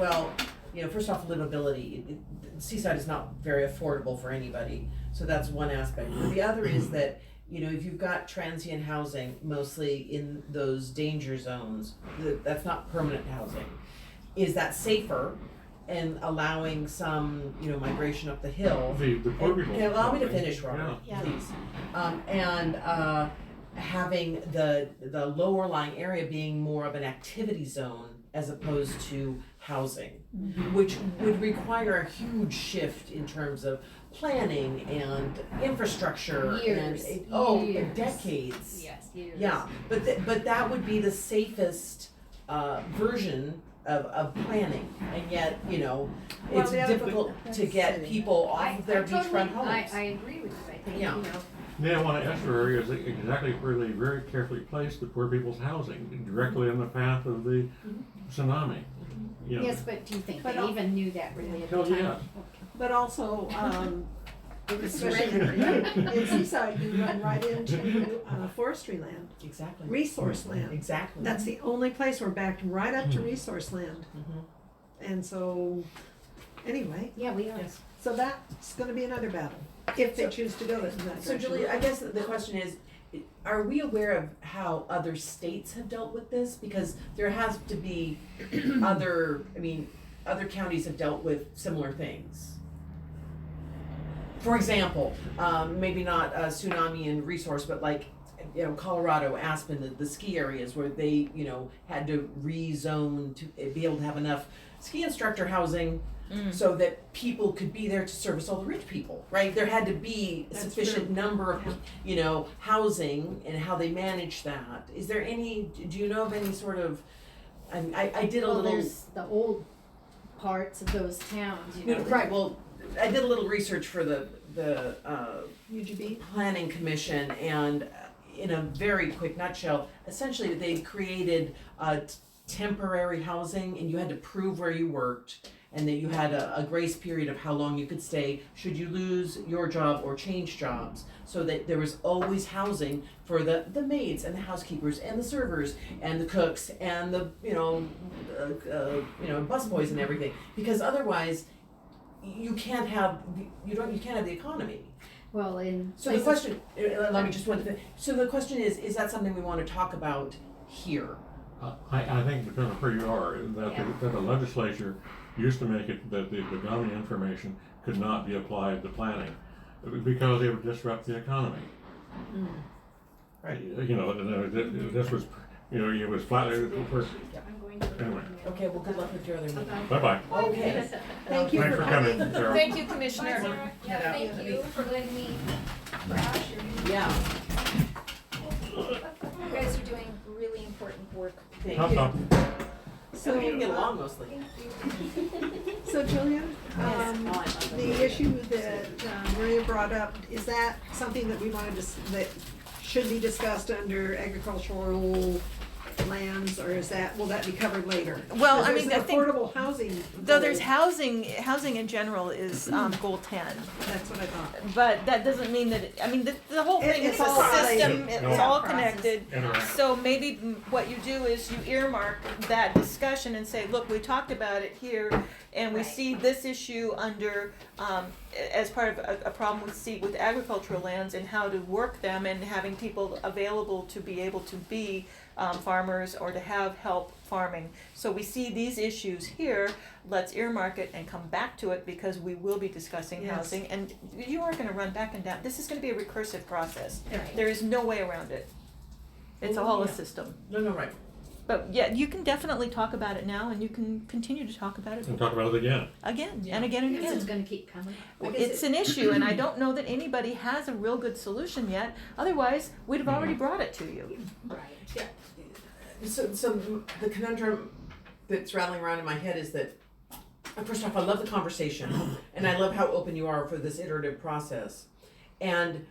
first off, livability. Seaside is not very affordable for anybody, so that's one aspect. But the other is that, if you've got transient housing, mostly in those danger zones, that's not permanent housing. Is that safer? And allowing some, migration up the hill.
The poor people.
Can allow me to finish, Robert,
Yeah.
please. And having the lower lying area being more of an activity zone as opposed to housing, which would require a huge shift in terms of planning and infrastructure
Years.
and decades.
Yes, years.
Yeah, but that would be the safest version of planning, and yet, it's
the other-
difficult to get people off of their beachfront homes.
I agree with you. I think,
Yeah.
Nahawanda estuary is exactly where they very carefully placed the poor people's housing, directly in the path of the tsunami.
Yes, but do you think
But
they
I'll-
even knew that really at the
Hell
time?
yeah.
But also,
was
especially in Seaside, you run right into forestry land,
Exactly.
resource land.
Exactly.
That's the only place we're backed right up to resource land. And so, anyway,
Yeah, we are.
Yes.
so that's gonna be another battle, if they choose to go in that direction.
So Julie, I guess the question is, are we aware of how other states have dealt with this? Because there has to be other counties have dealt with similar things. For example, maybe not a tsunami and resource, but like, Colorado, Aspen, the ski areas where they, had to rezone to be able to have enough ski instructor housing so that people could be there to service all the rich people, right? There had to be a
That's
sufficient
true.
number of, housing and how they manage that. Is there any, do you know of any sort of, I did a
Well,
little.
there's the old parts of those towns,
Right, well, I did a little research for the
UGB?
planning commission, and in a very quick nutshell, essentially they created temporary housing, and you had to prove where you worked, and that you had a grace period of how long you could stay should you lose your job or change jobs, so that there was always housing for the maids and the housekeepers and the servers and the cooks and the busboys and everything, because otherwise you can't have the economy.
Well,
So the question, let me just so the question is that something we want to talk about here?
I think depending on where you are, that the legislature used to make it that the Begani information could not be applied to planning because it would disrupt the economy.
Right.
This was, it was flat.
I'm going to.
Anyway.
Okay, well, good luck with your other meeting.
Bye-bye.
Okay.
Thank you
Thanks
for
for coming,
coming.
Sarah.
Thank you, Commissioner.
Yeah, thank you for letting me crash your meeting.
Yeah,
You guys are doing really important work.
thank
Tom,
you.
Tom.
So we can get along mostly.
So Julian, the issue that Maria brought up, is that something that we wanted that should be discussed under agricultural lands, or will that be covered later?
Well,
Because
I mean,
there's
I
an
think-
affordable housing.
Though there's
goal.
housing in general is goal 10.
That's what I thought.
But that doesn't mean that, the whole thing
It's
is a
all
system,
related.
it's all connected.
Interact.
So maybe what you do is you earmark that discussion and say, look, we talked about it here, and we
Right.
see this issue under, as part of a problem we see with agricultural lands and how to work them and having people available to be able to be farmers or to have help farming. So we see these issues here, let's earmark it and come back to it because we will be discussing
Yes.
housing. And you are gonna run back and down, this is gonna be a recursive process.
Right.
There is no way around it. It's a
Oh,
whole
yeah.
system.
No, right.
But yeah, you can definitely talk about it now and you can continue to talk about it
And talk about it again.
again and again and
Because it's
again.
gonna keep coming. Because
It's an issue and I don't know that anybody has a real good solution yet. Otherwise, we'd have already brought it to you.
Right.
So the conundrum that's rattling around in my head is that, first off, I love the conversation, and I love how open you are for this iterative process, and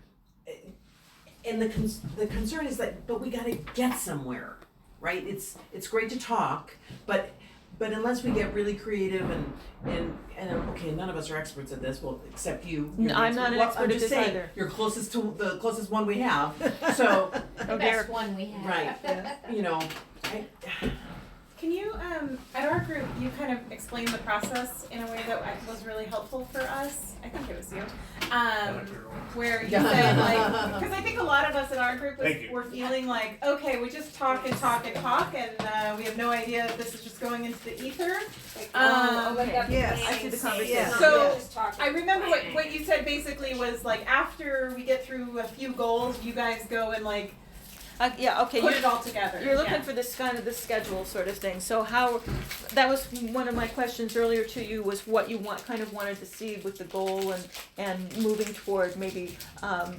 the concern is that, but we gotta get somewhere, right? It's great to talk, but unless we get really creative and okay, none of us are experts at this, well, except you. You're the
I'm not an
Well,
expert
I'm
at
just
this
saying,
either.
You're closest to the closest one we have, so.
The best one we have.
Right, you know,
Can you, at our group, you kind of explained the process in a way that was really helpful for us. I think it was you. Where you said like, because I think a lot of us in our group
Thank you.
were feeling like, okay, we just talk and talk and talk, and we have no idea if this is just going into the ether.
Yes.
I see the conversation.
Yes.
So I remember what you said basically was like after we get through a few goals, you guys go and like
Yeah, okay,
put
you're,
it all together.
you're looking
Yeah.
for this kind of the schedule sort of thing. So how, that was one of my questions earlier to you, was what you wanted to see with the goal and moving toward maybe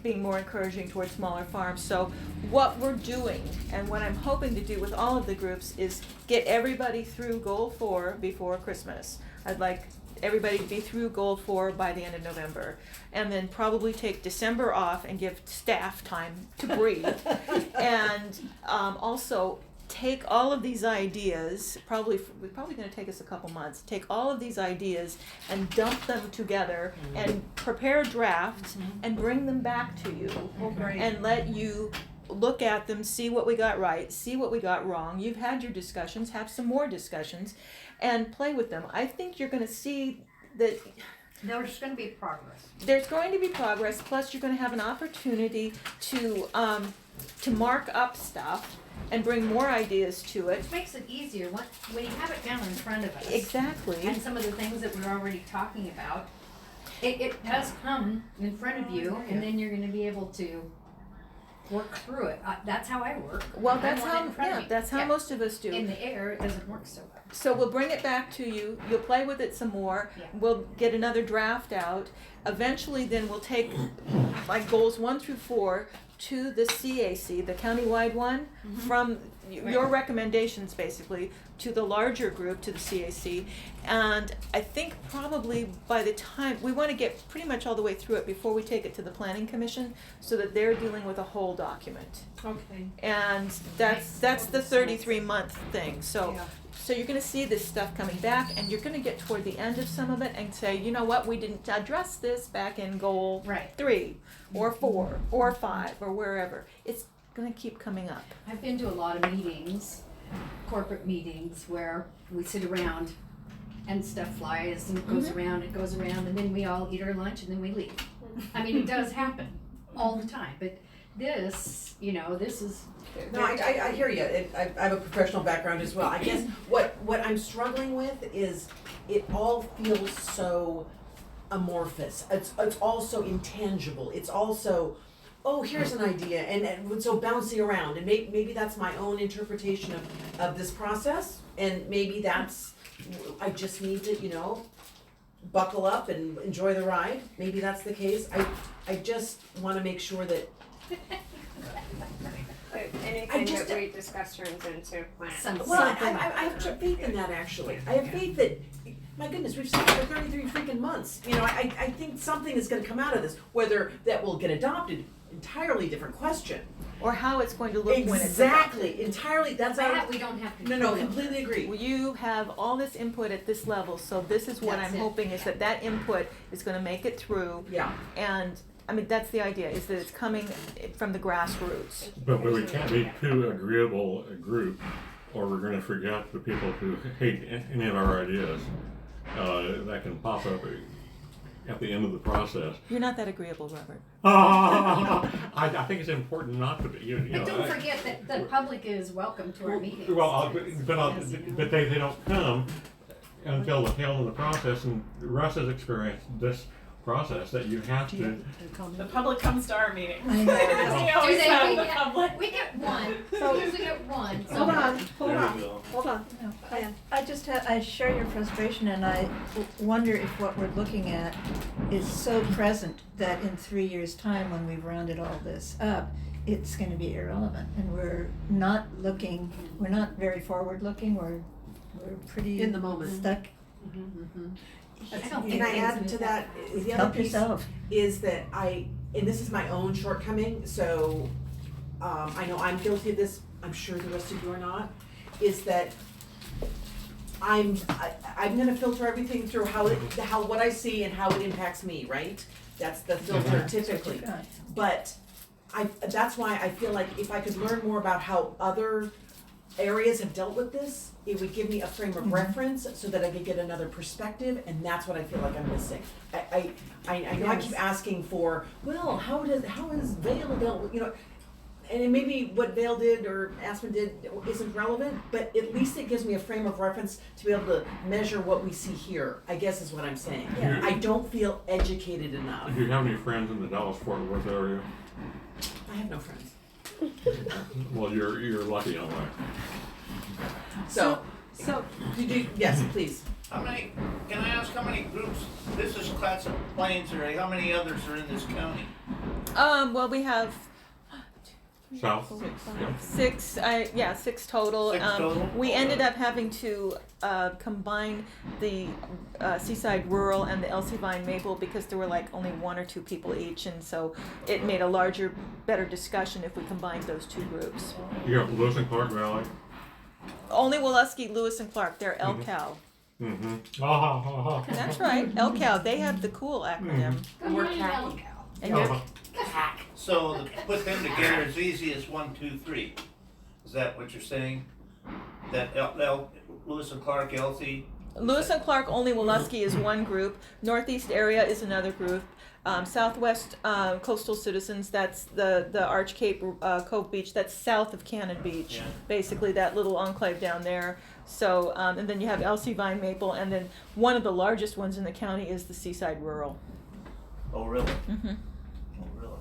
being more encouraging towards smaller farms. So what we're doing and what I'm hoping to do with all of the groups is get everybody through goal 4 before Christmas. I'd like everybody to be through goal 4 by the end of November, and then probably take December off and give staff time to breathe. And also take all of these ideas, probably gonna take us a couple months, take all of these ideas and dump them together and prepare a draft and bring them back to you and let you look at them, see what we got right, see what we got wrong. You've had your discussions, have some more discussions, and play with them. I think you're gonna see that
There's gonna be progress.
there's going to be progress, plus you're gonna have an opportunity to mark up stuff and bring more ideas to it.
Which makes it easier when you have it down in front of us.
Exactly.
And some of the things that we're already talking about, it does come in front of you, and then you're gonna be able to work through it. That's how I work.
Well,
I
that's
want it
how,
in front of
yeah,
me.
that's how
Yeah.
most of us do.
In the air, it doesn't work so well.
So we'll bring it back to you, you'll play with it some more,
Yeah.
we'll get another draft out. Eventually then we'll take like goals 1 through 4 to the CAC, the countywide one, from your recommendations basically to the larger group, to the CAC. And I think probably by the time, we wanna get pretty much all the way through it before we take it to the planning commission, so that they're dealing with a whole document.
Okay.
And that's the 33-month thing, so you're gonna see this stuff coming back, and you're gonna get toward the end of some of it and say, you know what, we didn't address this back in goal
Right.
3 or 4 or 5 or wherever. It's gonna keep coming up.
I've been to a lot of meetings, corporate meetings, where we sit around and stuff flies and it goes around, and then we all eat our lunch and then we leave. I mean, it does happen all the time, but this is.
No, I hear you. I have a professional background as well. I guess what I'm struggling with is it all feels so amorphous. It's all so intangible. It's also, oh, here's an idea, and it's so bouncy around. And maybe that's my own interpretation of this process, and maybe that's, I just need to, buckle up and enjoy the ride. Maybe that's the case. I just want to make sure that
Anything that we discuss turns into plans.
Well, I have faith in that, actually. I have faith that, my goodness, we've sat for 33 freaking months. I think something is gonna come out of this, whether that will get adopted, entirely different question.
Or how it's going to look when it's
Exactly, entirely, that's
That
how,
we don't have
no,
control
no,
over.
completely agree.
Well, you have all this input at this level, so this is what
That's
I'm
it.
hoping is that that input is gonna make it through.
Yeah.
And, I mean, that's the idea, is that it's coming from the grassroots.
But we can't be too agreeable a group, or we're gonna forget the people who hate any of our ideas. That can pop up at the end of the process.
You're not that agreeable, Robert.
I think it's important not to be.
But don't forget that the public is welcome to our meetings.
Well, but they don't come until the tail end of the process, and Russ has experienced this process that you have to.
The public comes to our meetings.
I know.
We always
Do they?
have
We
the
get-
public.
We get one, we usually get one.
Hold on, hold
There
on,
we go.
hold on. I just I share your frustration, and I wonder if what we're looking at is so present that in 3 years' time, when we've rounded all this up, it's gonna be irrelevant, and we're not very forward-looking, we're pretty
In the moment.
stuck.
I don't think
Can I
things
add
move
to
that
that? The other
Help
piece
yourself.
is that and this is my own shortcoming, so I know I'm guilty of this, I'm sure the rest of you are not, is that I'm gonna filter everything through how what I see and how it impacts me, right? That's the filter typically. But that's why I feel like if I could learn more about how other areas have dealt with this, it would give me a frame of reference so that I could get another perspective, and that's what I feel like I'm missing. I know I keep asking for, well, how is Vail dealt with, and maybe what Vail did or Aspen did isn't relevant, but at least it gives me a frame of reference to be able to measure what we see here, I guess is what I'm saying.
Yeah.
I don't feel educated enough.
Do you have any friends in the Dallas-Fort Worth area?
I have no friends.
Well, you're lucky on that.
So, yes, please.
Can I ask how many groups, this is Clatsop Plains area, how many others are in this county?
Well, we have
South?
six, six total.
Six total?
We ended up having to combine the Seaside Rural and the Elsie Vine Maple because there were like only one or two people each, and so it made a larger, better discussion if we combined those two groups.
You have Lewis and Clark Valley?
Only Woluski, Lewis, and Clark. They're LCAL.
Mm-hmm.
That's right, LCAL. They have the cool acronym.
And we're CAC.
And you're
So to put them together is easy as 1, 2, 3. Is that what you're saying? That Lewis and Clark, Elsie?
Lewis and Clark, only Woluski is one group. Northeast area is another group. Southwest Coastal Citizens, that's the Arch Cape Cove Beach, that's south of Cannon Beach,
Yeah.
basically that little enclave down there. So, and then you have Elsie Vine Maple, and then one of the largest ones in the county is the Seaside Rural.
Oh, really?
Mm-hmm.
Oh, really?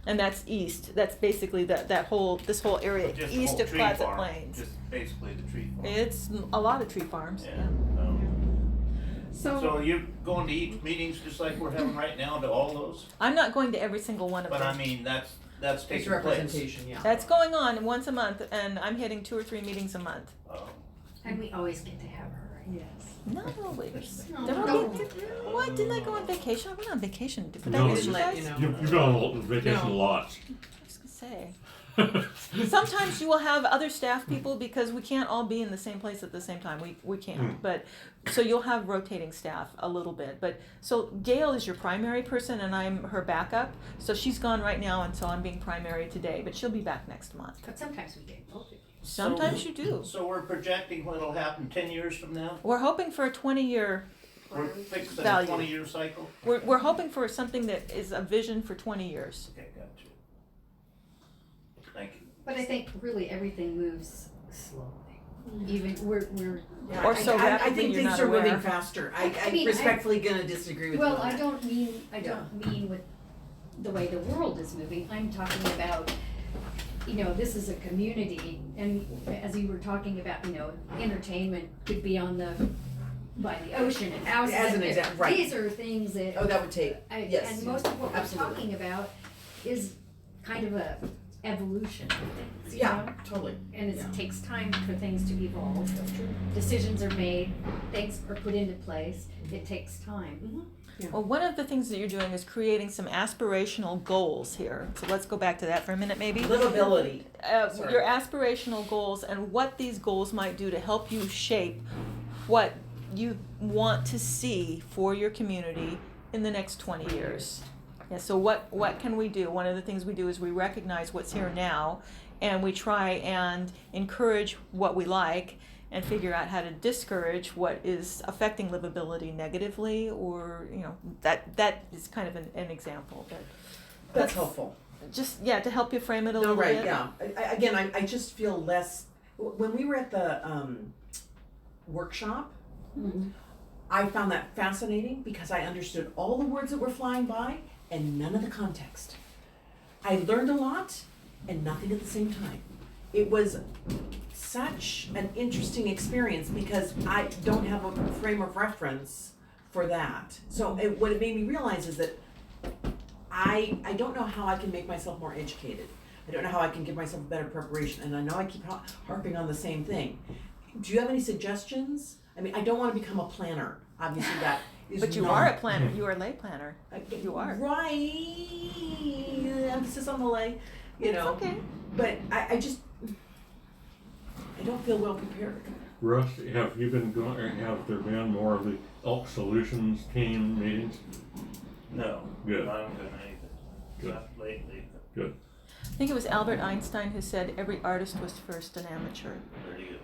And that's east. That's basically this whole area
Just the
east
whole
of
tree
Clatsop
farm,
Plains.
Just basically the tree farm.
It's a lot of tree farms.
Yeah. Oh. So you're going to each meetings just like we're having right now to all those?
I'm not going to every single one of
But
them.
I mean, that's
It's
taking place.
representation, yeah.
That's going on once a month, and I'm hitting 2 or 3 meetings a month.
Oh.
And we always get to have her, right?
Yes.
Not always.
No,
There
no.
will be, what, didn't I go on vacation? I went on vacation. Did I
No,
miss you
let
guys?
you know.
You've been on vacation
No.
lots.
I was gonna say. Sometimes you will have other staff people because we can't all be in the same place at the same time. We can't. But so you'll have rotating staff a little bit. But so Gail is your primary person and I'm her backup. So she's gone right now and so I'm being primary today, but she'll be back next month.
But sometimes we get both of you.
Sometimes you do.
So we're projecting what'll happen 10 years from now?
We're hoping for a 20-year.
We're fixing a
Value.
20-year cycle?
We're hoping for something that is a vision for 20 years.
Okay, got you. Thank you.
But I think really everything moves slowly. Even we're
Yeah,
Or so
I
rapidly
think
you're
things
not
are moving
aware.
faster.
I mean,
I'm respectfully gonna disagree with you
well,
on
I
that.
don't mean with the way the world is moving. I'm talking about, this is a community, and as you were talking about, entertainment could be by the ocean and houses.
As an
and
example, right.
These are things that.
Oh, that would take, yes.
And most of what
Absolutely.
we're talking about is kind of a evolution of things. you
Yeah,
know?
totally.
And it
Yeah.
takes time for things to evolve. Decisions are made, things are put into place. It takes time.
Well, one of the things that you're doing is creating some aspirational goals here. So let's go back to that for a minute, maybe.
Livability. Sorry.
Your aspirational goals and what these goals might do to help you shape what you want to see for your community in the next 20 years. Yeah, so what can we do? One of the things we do is we recognize what's here now, and we try and encourage what we like and figure out how to discourage what is affecting livability negatively, or that is kind of an example. But
That's helpful.
Just to help you frame it a
No,
little
right,
bit.
yeah. Again, I just feel less, when we were at the workshop, I found that fascinating because I understood all the words that were flying by and none of the context. I learned a lot and nothing at the same time. It was such an interesting experience because I don't have a frame of reference for that. So what it made me realize is that I don't know how I can make myself more educated. I don't know how I can give myself better preparation, and I know I keep harping on the same thing. Do you have any suggestions? I mean, I don't want to become a planner. Obviously, that is
But you
not-
are a planner. You are a lay planner. You are.
Right. Emphasis on the lay.
It's okay.
But I just, I don't feel well prepared.
Russ, have you been going, or have there been more of the Elk Solutions team meetings?
No.
Good.
I haven't done anything.
Good.
Not lately.
Good.
I think it was Albert Einstein who said every artist was first an amateur.
Very good.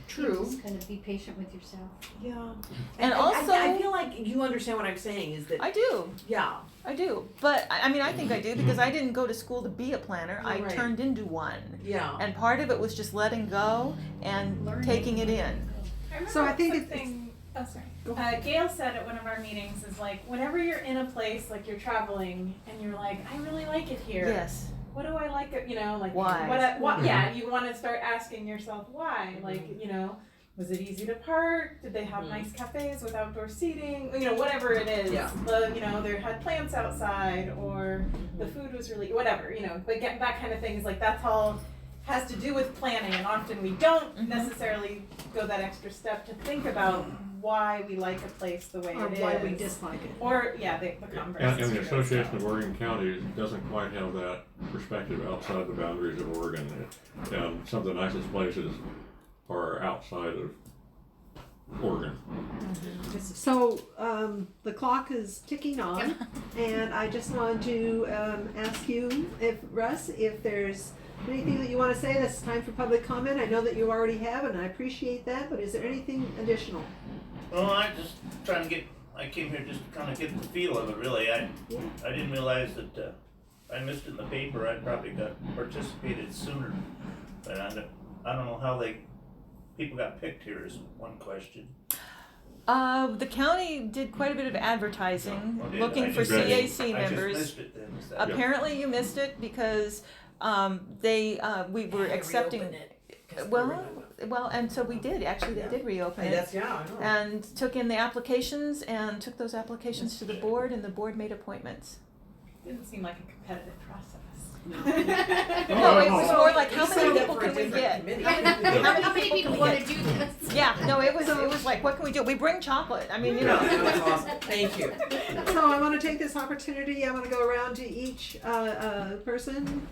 True.
Just kind of be patient with yourself.
Yeah.
And also-
I feel like you understand what I'm saying is that,
I do.
yeah.
I do. But I mean, I think I do because I didn't go to school to be a planner. I
Right.
turned into one.
Yeah.
And part of it was just letting go and
Learning.
taking it in.
I remember
So I think it's-
something. Oh, sorry. Gail said at one of our meetings is like, whenever you're in a place, like you're traveling, and you're like, I really like it here.
Yes.
What do I like? Like
Why?
Yeah, you want to start asking yourself why. Like, was it easy to park? Did they have nice cafes with outdoor seating? Whatever it is.
Yeah.
They had plants outside, or the food was really whatever. But get that kind of thing is like that's all has to do with planning, and often we don't necessarily go that extra step to think about why we like a place the way
Or
it is.
why we dislike it.
Or the converse.
And
is
the
true,
Association
so.
of Oregon Counties doesn't quite have that perspective outside the boundaries of Oregon. And some of the nicest places are outside of Oregon.
So the clock is ticking on, and I just wanted to ask you, Russ, if there's anything that you want to say. This is time for public comment. I know that you already have, and I appreciate that. But is there anything additional?
Well, I just trying to I came here just to kind of get the feel of it, really. I didn't realize that I missed it in the paper. I probably participated sooner. But I don't know how people got picked here is one question.
The county did quite a bit of advertising,
Okay,
looking for
I
CAC
just
members.
missed it then. Is that-
Apparently you missed it because we were accepting. Well, and so we did, actually, they did reopen
And
it.
that's, yeah, I know.
And took in the applications and took those applications to the board, and the board made appointments.
Didn't seem like a competitive process.
No, it was more like, how many people can we get?
How many people want to do this?
Yeah, no, it was like, what can we do? We bring chocolate, I mean,
That's awesome. Thank you.
So I want to take this opportunity. I want to go around to each person.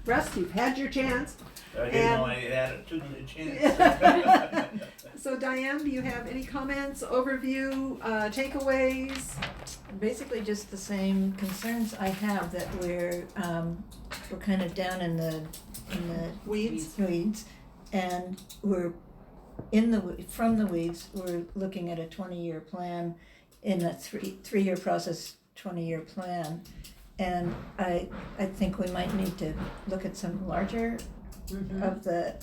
Russ, you've had your chance.
I didn't know I had a 2-minute chance.
So Diane, do you have any comments, overview, takeaways?
Basically just the same concerns I have, that we're kind of down in the
Weeds?
and we're from the weeds, we're looking at a 20-year plan in a three-year process, 20-year plan. And I think we might need to look at some larger of the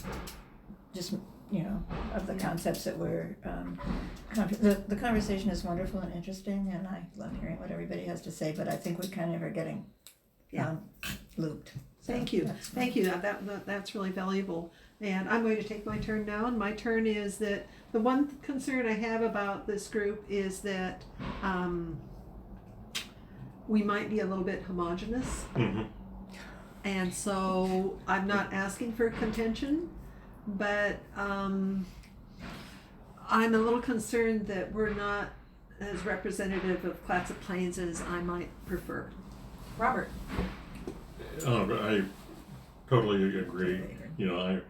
of the concepts that we're the conversation is wonderful and interesting, and I love hearing what everybody has to say, but I think we kind of are getting looped.
Thank you. Thank you. That's really valuable. And I'm going to take my turn now. And my turn is that the one concern I have about this group is that we might be a little bit homogenous. And so I'm not asking for contention, but I'm a little concerned that we're not as representative of Clatsop Plains as I might prefer.
Robert.
I totally agree. You know,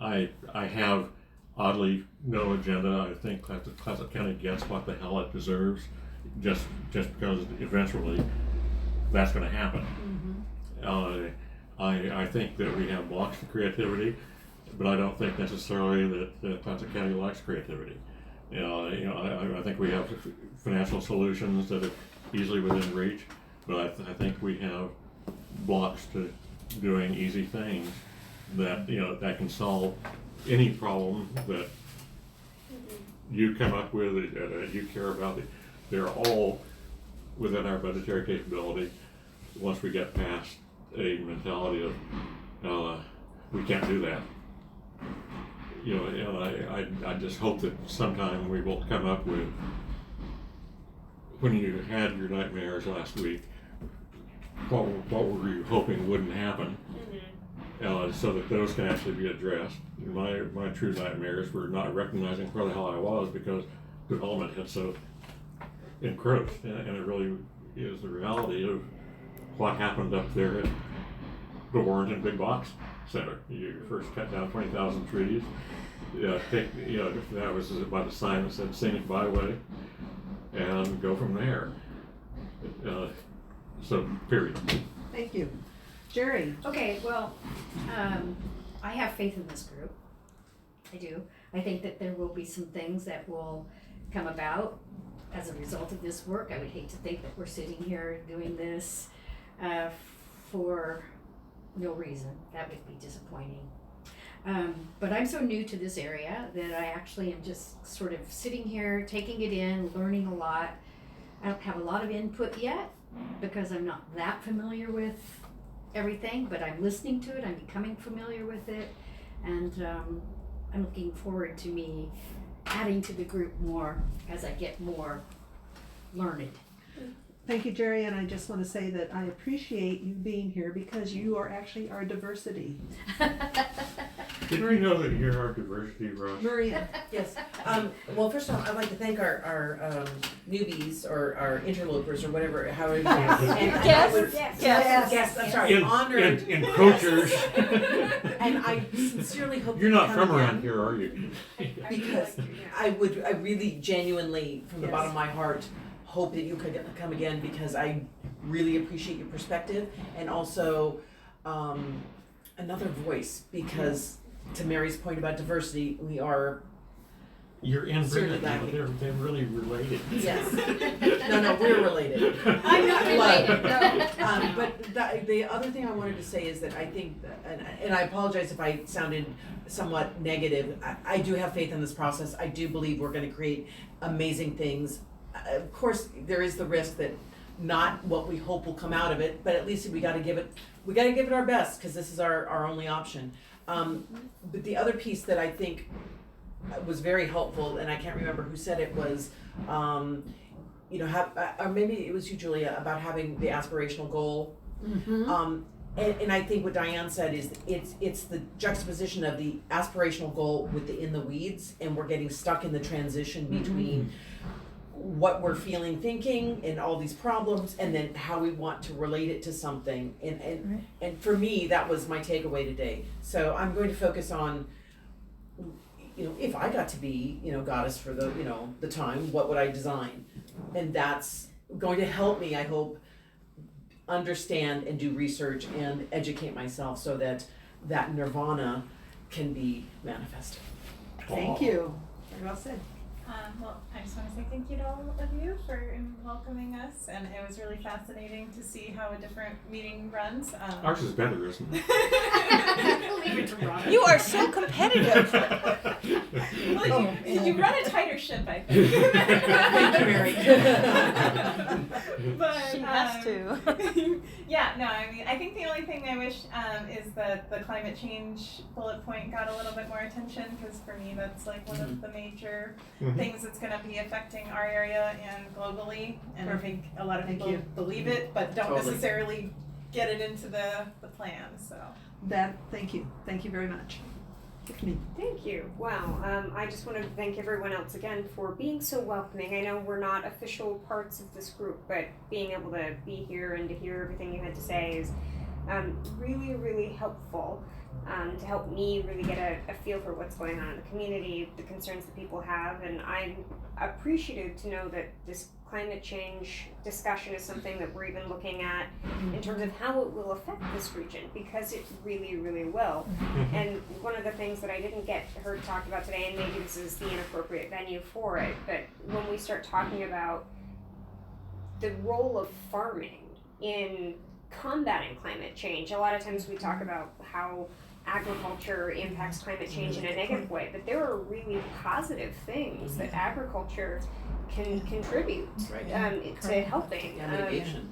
I have oddly no agenda. I think Clatsop County gets what the hell it deserves, just because eventually that's going to happen. I think that we have blocks to creativity, but I don't think necessarily that Clatsop County likes creativity. I think we have financial solutions that are easily within reach, but I think we have blocks to doing easy things that that can solve any problem that you come up with, you care about. They're all within our budgetary capability. Once we get past a mentality of we can't do that. I just hope that sometime we will come up with, when you had your nightmares last week, what were you hoping wouldn't happen, so that those can actually be addressed. My true nightmares were not recognizing where the hell I was because development had so encroached, and it really is the reality of what happened up there at the Warrenton Big Box Center. You first cut down 20,000 trees. That was by the sign that said scenic byway, and go from there. So, period.
Thank you. Jerry?
Okay, well, I have faith in this group. I do. I think that there will be some things that will come about as a result of this work. I would hate to think that we're sitting here doing this for no reason. That would be disappointing. But I'm so new to this area that I actually am just sort of sitting here, taking it in, learning a lot. I don't have a lot of input yet because I'm not that familiar with everything, but I'm listening to it, I'm becoming familiar with it, and I'm looking forward to me adding to the group more as I get more learned.
Thank you, Jerry, and I just want to say that I appreciate you being here because you are actually our diversity.
Did you know that you're our diversity, Ross?
Maria?
Yes. Well, first off, I'd like to thank our newbies or our interlopers or whatever, however you Yes, I'm sorry, honored.
Encroachers.
And I sincerely hope
You're
you
not
come
from
again,
around here, are you?
because I really genuinely, from the bottom of my heart, hope that you could come again, because I really appreciate your perspective, and also another voice, because to Mary's point about diversity, we are.
You're inbred,
lacking.
they're really related.
Yes. No, we're related.
I'm not related, no.
But the other thing I wanted to say is that I think, and I apologize if I sounded somewhat negative, I do have faith in this process. I do believe we're going to create amazing things. Of course, there is the risk that not what we hope will come out of it, but at least we got to give it our best, because this is our only option. But the other piece that I think was very helpful, and I can't remember who said it, was, or maybe it was you, Julia, about having the aspirational goal. And I think what Diane said is it's the juxtaposition of the aspirational goal with the in the weeds, and we're getting stuck in the transition between what we're feeling, thinking, and all these problems, and then how we want to relate it to something. And for me, that was my takeaway today. So I'm going to focus on, if I got to be, goddess for the time, what would I design? And that's going to help me, I hope, understand and do research and educate myself so that nirvana can be manifested.
Thank you. Very well said.
Well, I just want to say thank you to all of you for welcoming us, and it was really fascinating to see how a different meeting runs.
Ours is better, isn't it?
Leave it to Robin.
You are so competitive.
Well, you run a tighter ship, I think.
Thank you, Mary.
But,
She has to.
Yeah, no, I mean, I think the only thing I wish is that the climate change bullet point got a little bit more attention, because for me that's like one of the major things that's going to be affecting our area and globally, and I think a lot of people believe it but don't necessarily get it into the plan. So
Thank you very much. Tiffany.
Thank you. Wow. I just wanted to thank everyone else again for being so welcoming. I know we're not official parts of this group, but being able to be here and to hear everything you had to say is really, really helpful to help me really get a feel for what's going on in the community, the concerns that people have, and I'm appreciative to know that this climate change discussion is something that we're even looking at in terms of how it will affect this region, because it really, really will. And one of the things that I didn't get heard talked about today, and maybe this is the inappropriate venue for it, but when we start talking about the role of farming in combating climate change, a lot of times we talk about how agriculture impacts climate change in a negative way, but there are really positive things that agriculture can contribute to helping.
Mitigation,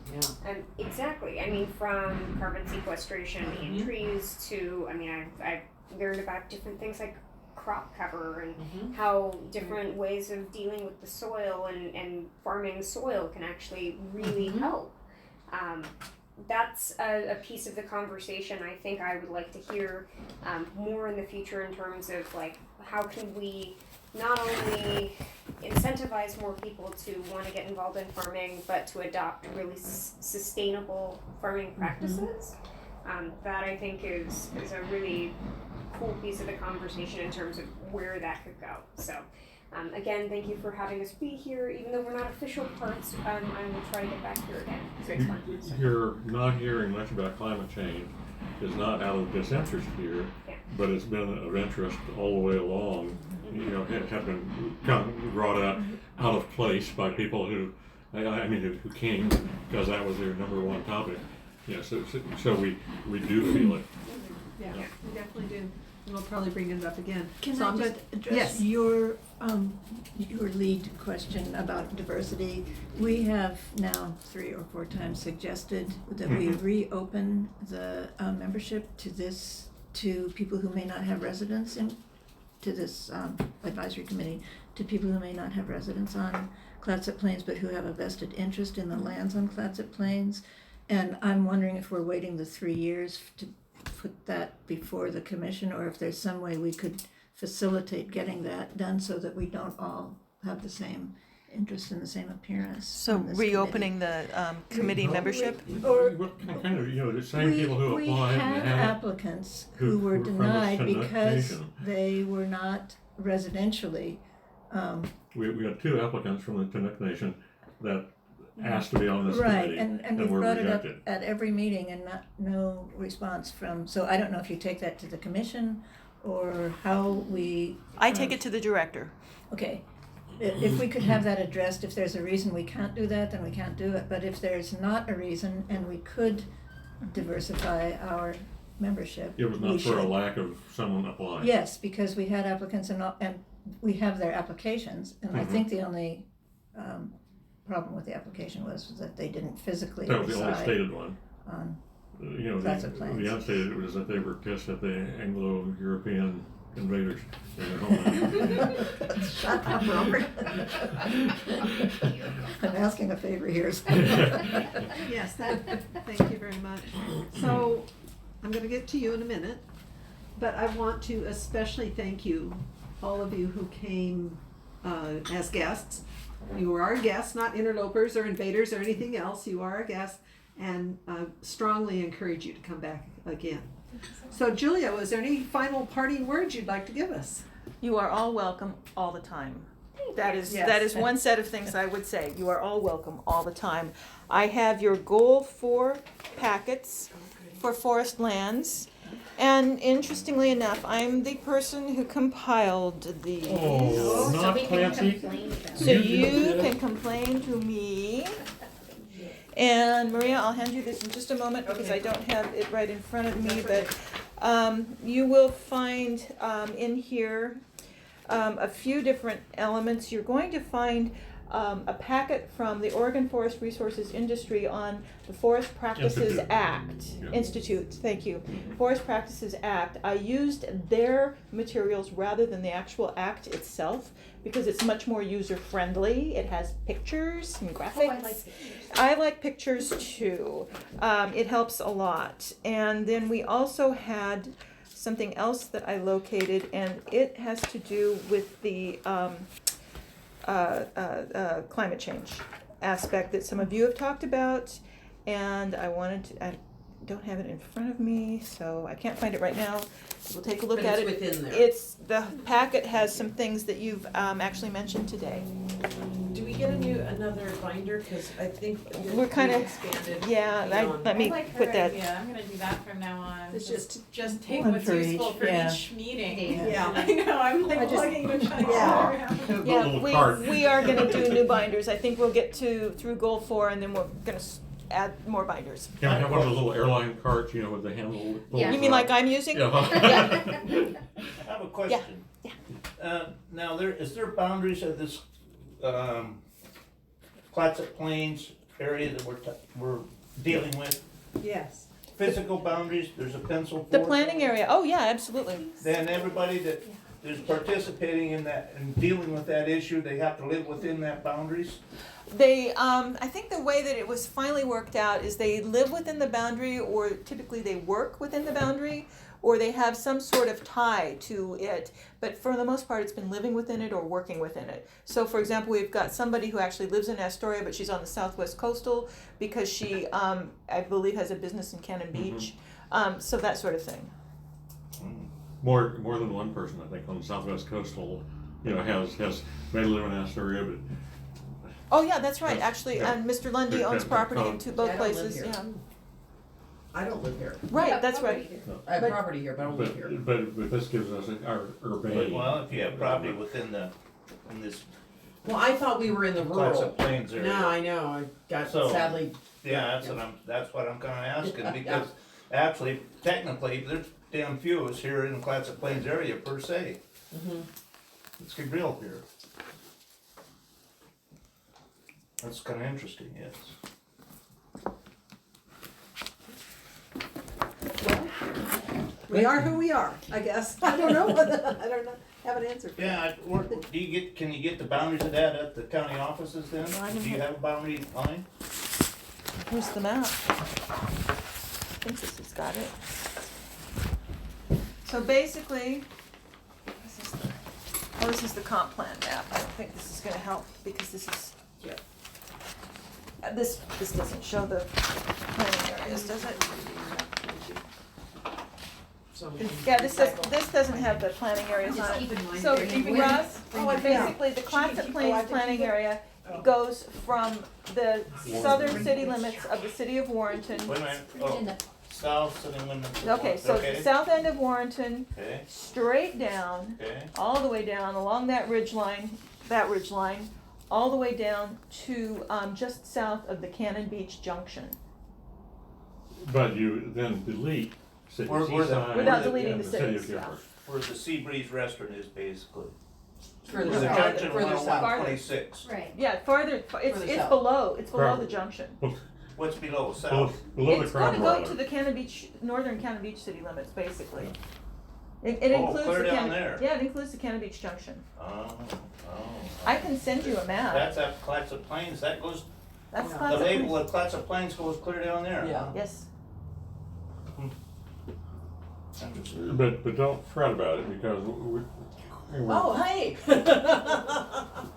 Exactly. I mean, from carbon sequestration in trees to, I mean, I've learned about different things like crop cover and how different ways of dealing with the soil and farming soil can actually really help. That's a piece of the conversation I think I would like to hear more in the future in terms of like how can we not only incentivize more people to want to get involved in farming, but to adopt really sustainable farming practices. That I think is a really cool piece of the conversation in terms of where that could go. So again, thank you for having us be here. Even though we're not official parts, I will try to get back here again. It's fun.
You're not hearing much about climate change is not out of disinterest here, but it's been of interest all the way along. You know, it had been kind of brought up out of place by people who came because that was their number one topic. Yeah, so we do feel it.
Yeah, we definitely do. And we'll probably bring it up again.
Can
So
I
I'm
just
good-
address
Yes.
your lead question about diversity? We have now 3 or 4 times suggested that we reopen the membership to people who may not have residence to this advisory committee, to people who may not have residence on Clatsop Plains but who have a vested interest in the lands on Clatsop Plains. And I'm wondering if we're waiting the 3 years to put that before the commission, or if there's some way we could facilitate getting that done so that we don't all have the same interest in the same appearance.
So
on this
reopening the committee membership?
Or
Kind of, the same people who
we
applied
had
and had
applicants
who
who were
were from
denied
this
because
connotation.
they were not residentially.
we had 2 applicants from the Chinook Nation that asked to be on this
Right,
committee
and we
were
brought it up
rejected.
at every meeting and no response from, so I don't know if you take that to the commission or how we.
I take it to the director.
Okay, if we could have that addressed, if there's a reason we can't do that, then we can't do it, but if there's not a reason and we could diversify our membership,
It was
we
not for a
should.
lack of someone applying.
Yes, because we had applicants and we have their applications, and I think the only problem with the application was that they didn't physically
That was the only
reside
stated one.
on.
The
Plains.
unstated was that they were pissed at the Anglo-European invaders in their homeland.
Shut up, Robert. I'm asking a favor here.
Yes, thank you very much. So, I'm gonna get to you in a minute, but I want to especially thank you, all of you who came as guests. You were our guests, not interlopers or invaders or anything else. You are our guests, and strongly encourage you to come back again. So, Julia, was there any final parting words you'd like to give us?
You are all welcome all the time. That is
Yes.
one set of things I would say. You are all welcome all the time. I have your goal 4 packets for forest lands. And interestingly enough, I'm the person who compiled these.
Oh,
So
not
we can
Clancy.
complain about
So
it.
you can complain to me. And Maria, I'll hand you this in just a moment because I don't have it right in front of me, but you will find in here a few different elements. You're going to find a packet from the Oregon Forest Resources Industry on the Forest Practices
Institute.
Act.
Yeah.
Institute, thank you. Forest Practices Act. I used their materials rather than the actual act itself because it's much more user-friendly. It has pictures and graphics.
Oh, I like pictures.
I like pictures too. It helps a lot. And then we also had something else that I located, and it has to do with the climate change aspect that some of you have talked about, and I don't have it in front of me, so I can't find it right now. We'll take a look
But
at
it's
it.
within there.
The packet has some things that you've actually mentioned today.
Do we get another binder? Cause I think
We're kind of,
expanded.
yeah,
beyond-
let me
I like
put
her
that.
idea. I'm gonna do that from now on.
It's
Just take
One
what's
for
useful
each,
for
yeah.
each meeting.
Yeah.
I know, I'm like
I just-
plugging and trying to
Yeah.
figure out.
Yeah,
little card.
we are gonna do new binders. I think we'll get through goal 4, and then we're gonna add more binders.
Can I have one of those little airline carts, you know, with the handle? that pulls
Yeah.
You mean
out?
like I'm using?
Yeah.
I have a question. Now, is there boundaries of this, Clatsop Plains area that we're dealing with?
Yes.
Physical boundaries, there's a pencil for
The
it?
planning area, oh yeah, absolutely.
Then everybody that is participating in that and dealing with that issue, they have to live within that boundaries?
They, I think the way that it was finally worked out is they live within the boundary, or typically they work within the boundary, or they have some sort of tie to it. But for the most part, it's been living within it or working within it. So for example, we've got somebody who actually lives in Astoria, but she's on the southwest coastal because she, I believe, has a business in Cannon Beach. So that sort of thing.
More than one person, I think, on the southwest coastal, you know, has may live in Astoria, but
Oh yeah, that's right,
Yes,
actually,
yeah.
and Mr. Lundy owns property in both
Yeah, I don't live
places,
here.
yeah.
I don't live here.
Right, that's right.
I have property here, but I don't live here.
but this gives us our bay.
Well, if you have property within in this
Well, I thought we were in the rural.
Clatsop Plains area.
No, I know, I got
So-
sadly.
Yeah, that's what I'm kinda asking, because actually, technically, there's damn few of us here in the Clatsop Plains area per se. Let's get real here. That's kinda interesting, yes.
We are who we are, I guess. I don't know, I don't know, have an answer for that.
Yeah, can you get the boundaries of that at the county offices then?
Well, I can
Do you have a boundary line?
Here's the map. I think this has got it. So basically, this is the comp plan map. I don't think this is gonna help because this is, this doesn't show the planning areas, does it?
So
Yeah, this doesn't have the planning areas on
Just
it.
keep in mind.
So
they're in
Russ,
winter.
basically the Clatsop Plains planning area goes from the southern city limits of the city of Warrenton.
Wait a minute,
Put it in the
south city limits. of
Okay, so the
okay,
south end of Warrenton,
Okay,
straight down,
okay,
all the way down along that ridge line, all the way down to just south of the Cannon Beach Junction.
But you then delete city
Where the-
Seaside
Without deleting
and
the
city of
cities, yeah.
Gifford.
where the Sea Breeze Restaurant is basically.
Further
Where the
south,
junction
further
went
south.
on 26.
Right.
Yeah, farther, it's
Further south.
below, it's below
Farther.
the junction.
What's below,
Below,
south?
below the
It's
crab
gonna go
broiler.
to the Cannon Beach, northern Cannon Beach city limits, basically. It
Oh,
includes
clear
the
down
Cannon,
there.
yeah, it includes the Cannon Beach Junction.
Oh.
I can send you a map.
That's at Clatsop Plains, that goes,
That's
the
Clatsop
label
Plains.
of Clatsop Plains goes clear down there,
Yeah.
huh?
Yes.
Interesting.
But don't fret about it because we're
Oh, hey!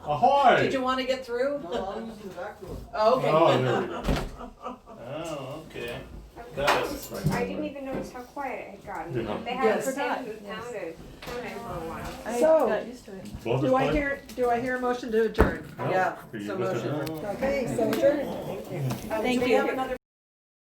ahoy!
Did you wanna get through?
No, I'm using the back door.
Oh, okay.
Oh, there we go.
Oh, okay.
I didn't even notice how quiet it had gotten.
Yeah.
They haven't
Yes.
pretended to
Yes.
pound it for a while.
I
So-
got used to it.
Blow this
Do I
plate?
hear a motion to adjourn?
No?
Yeah,
Can you
so
just
motion.
adjourn?
Okay, so adjourn.
Thank
Do we
you.
have another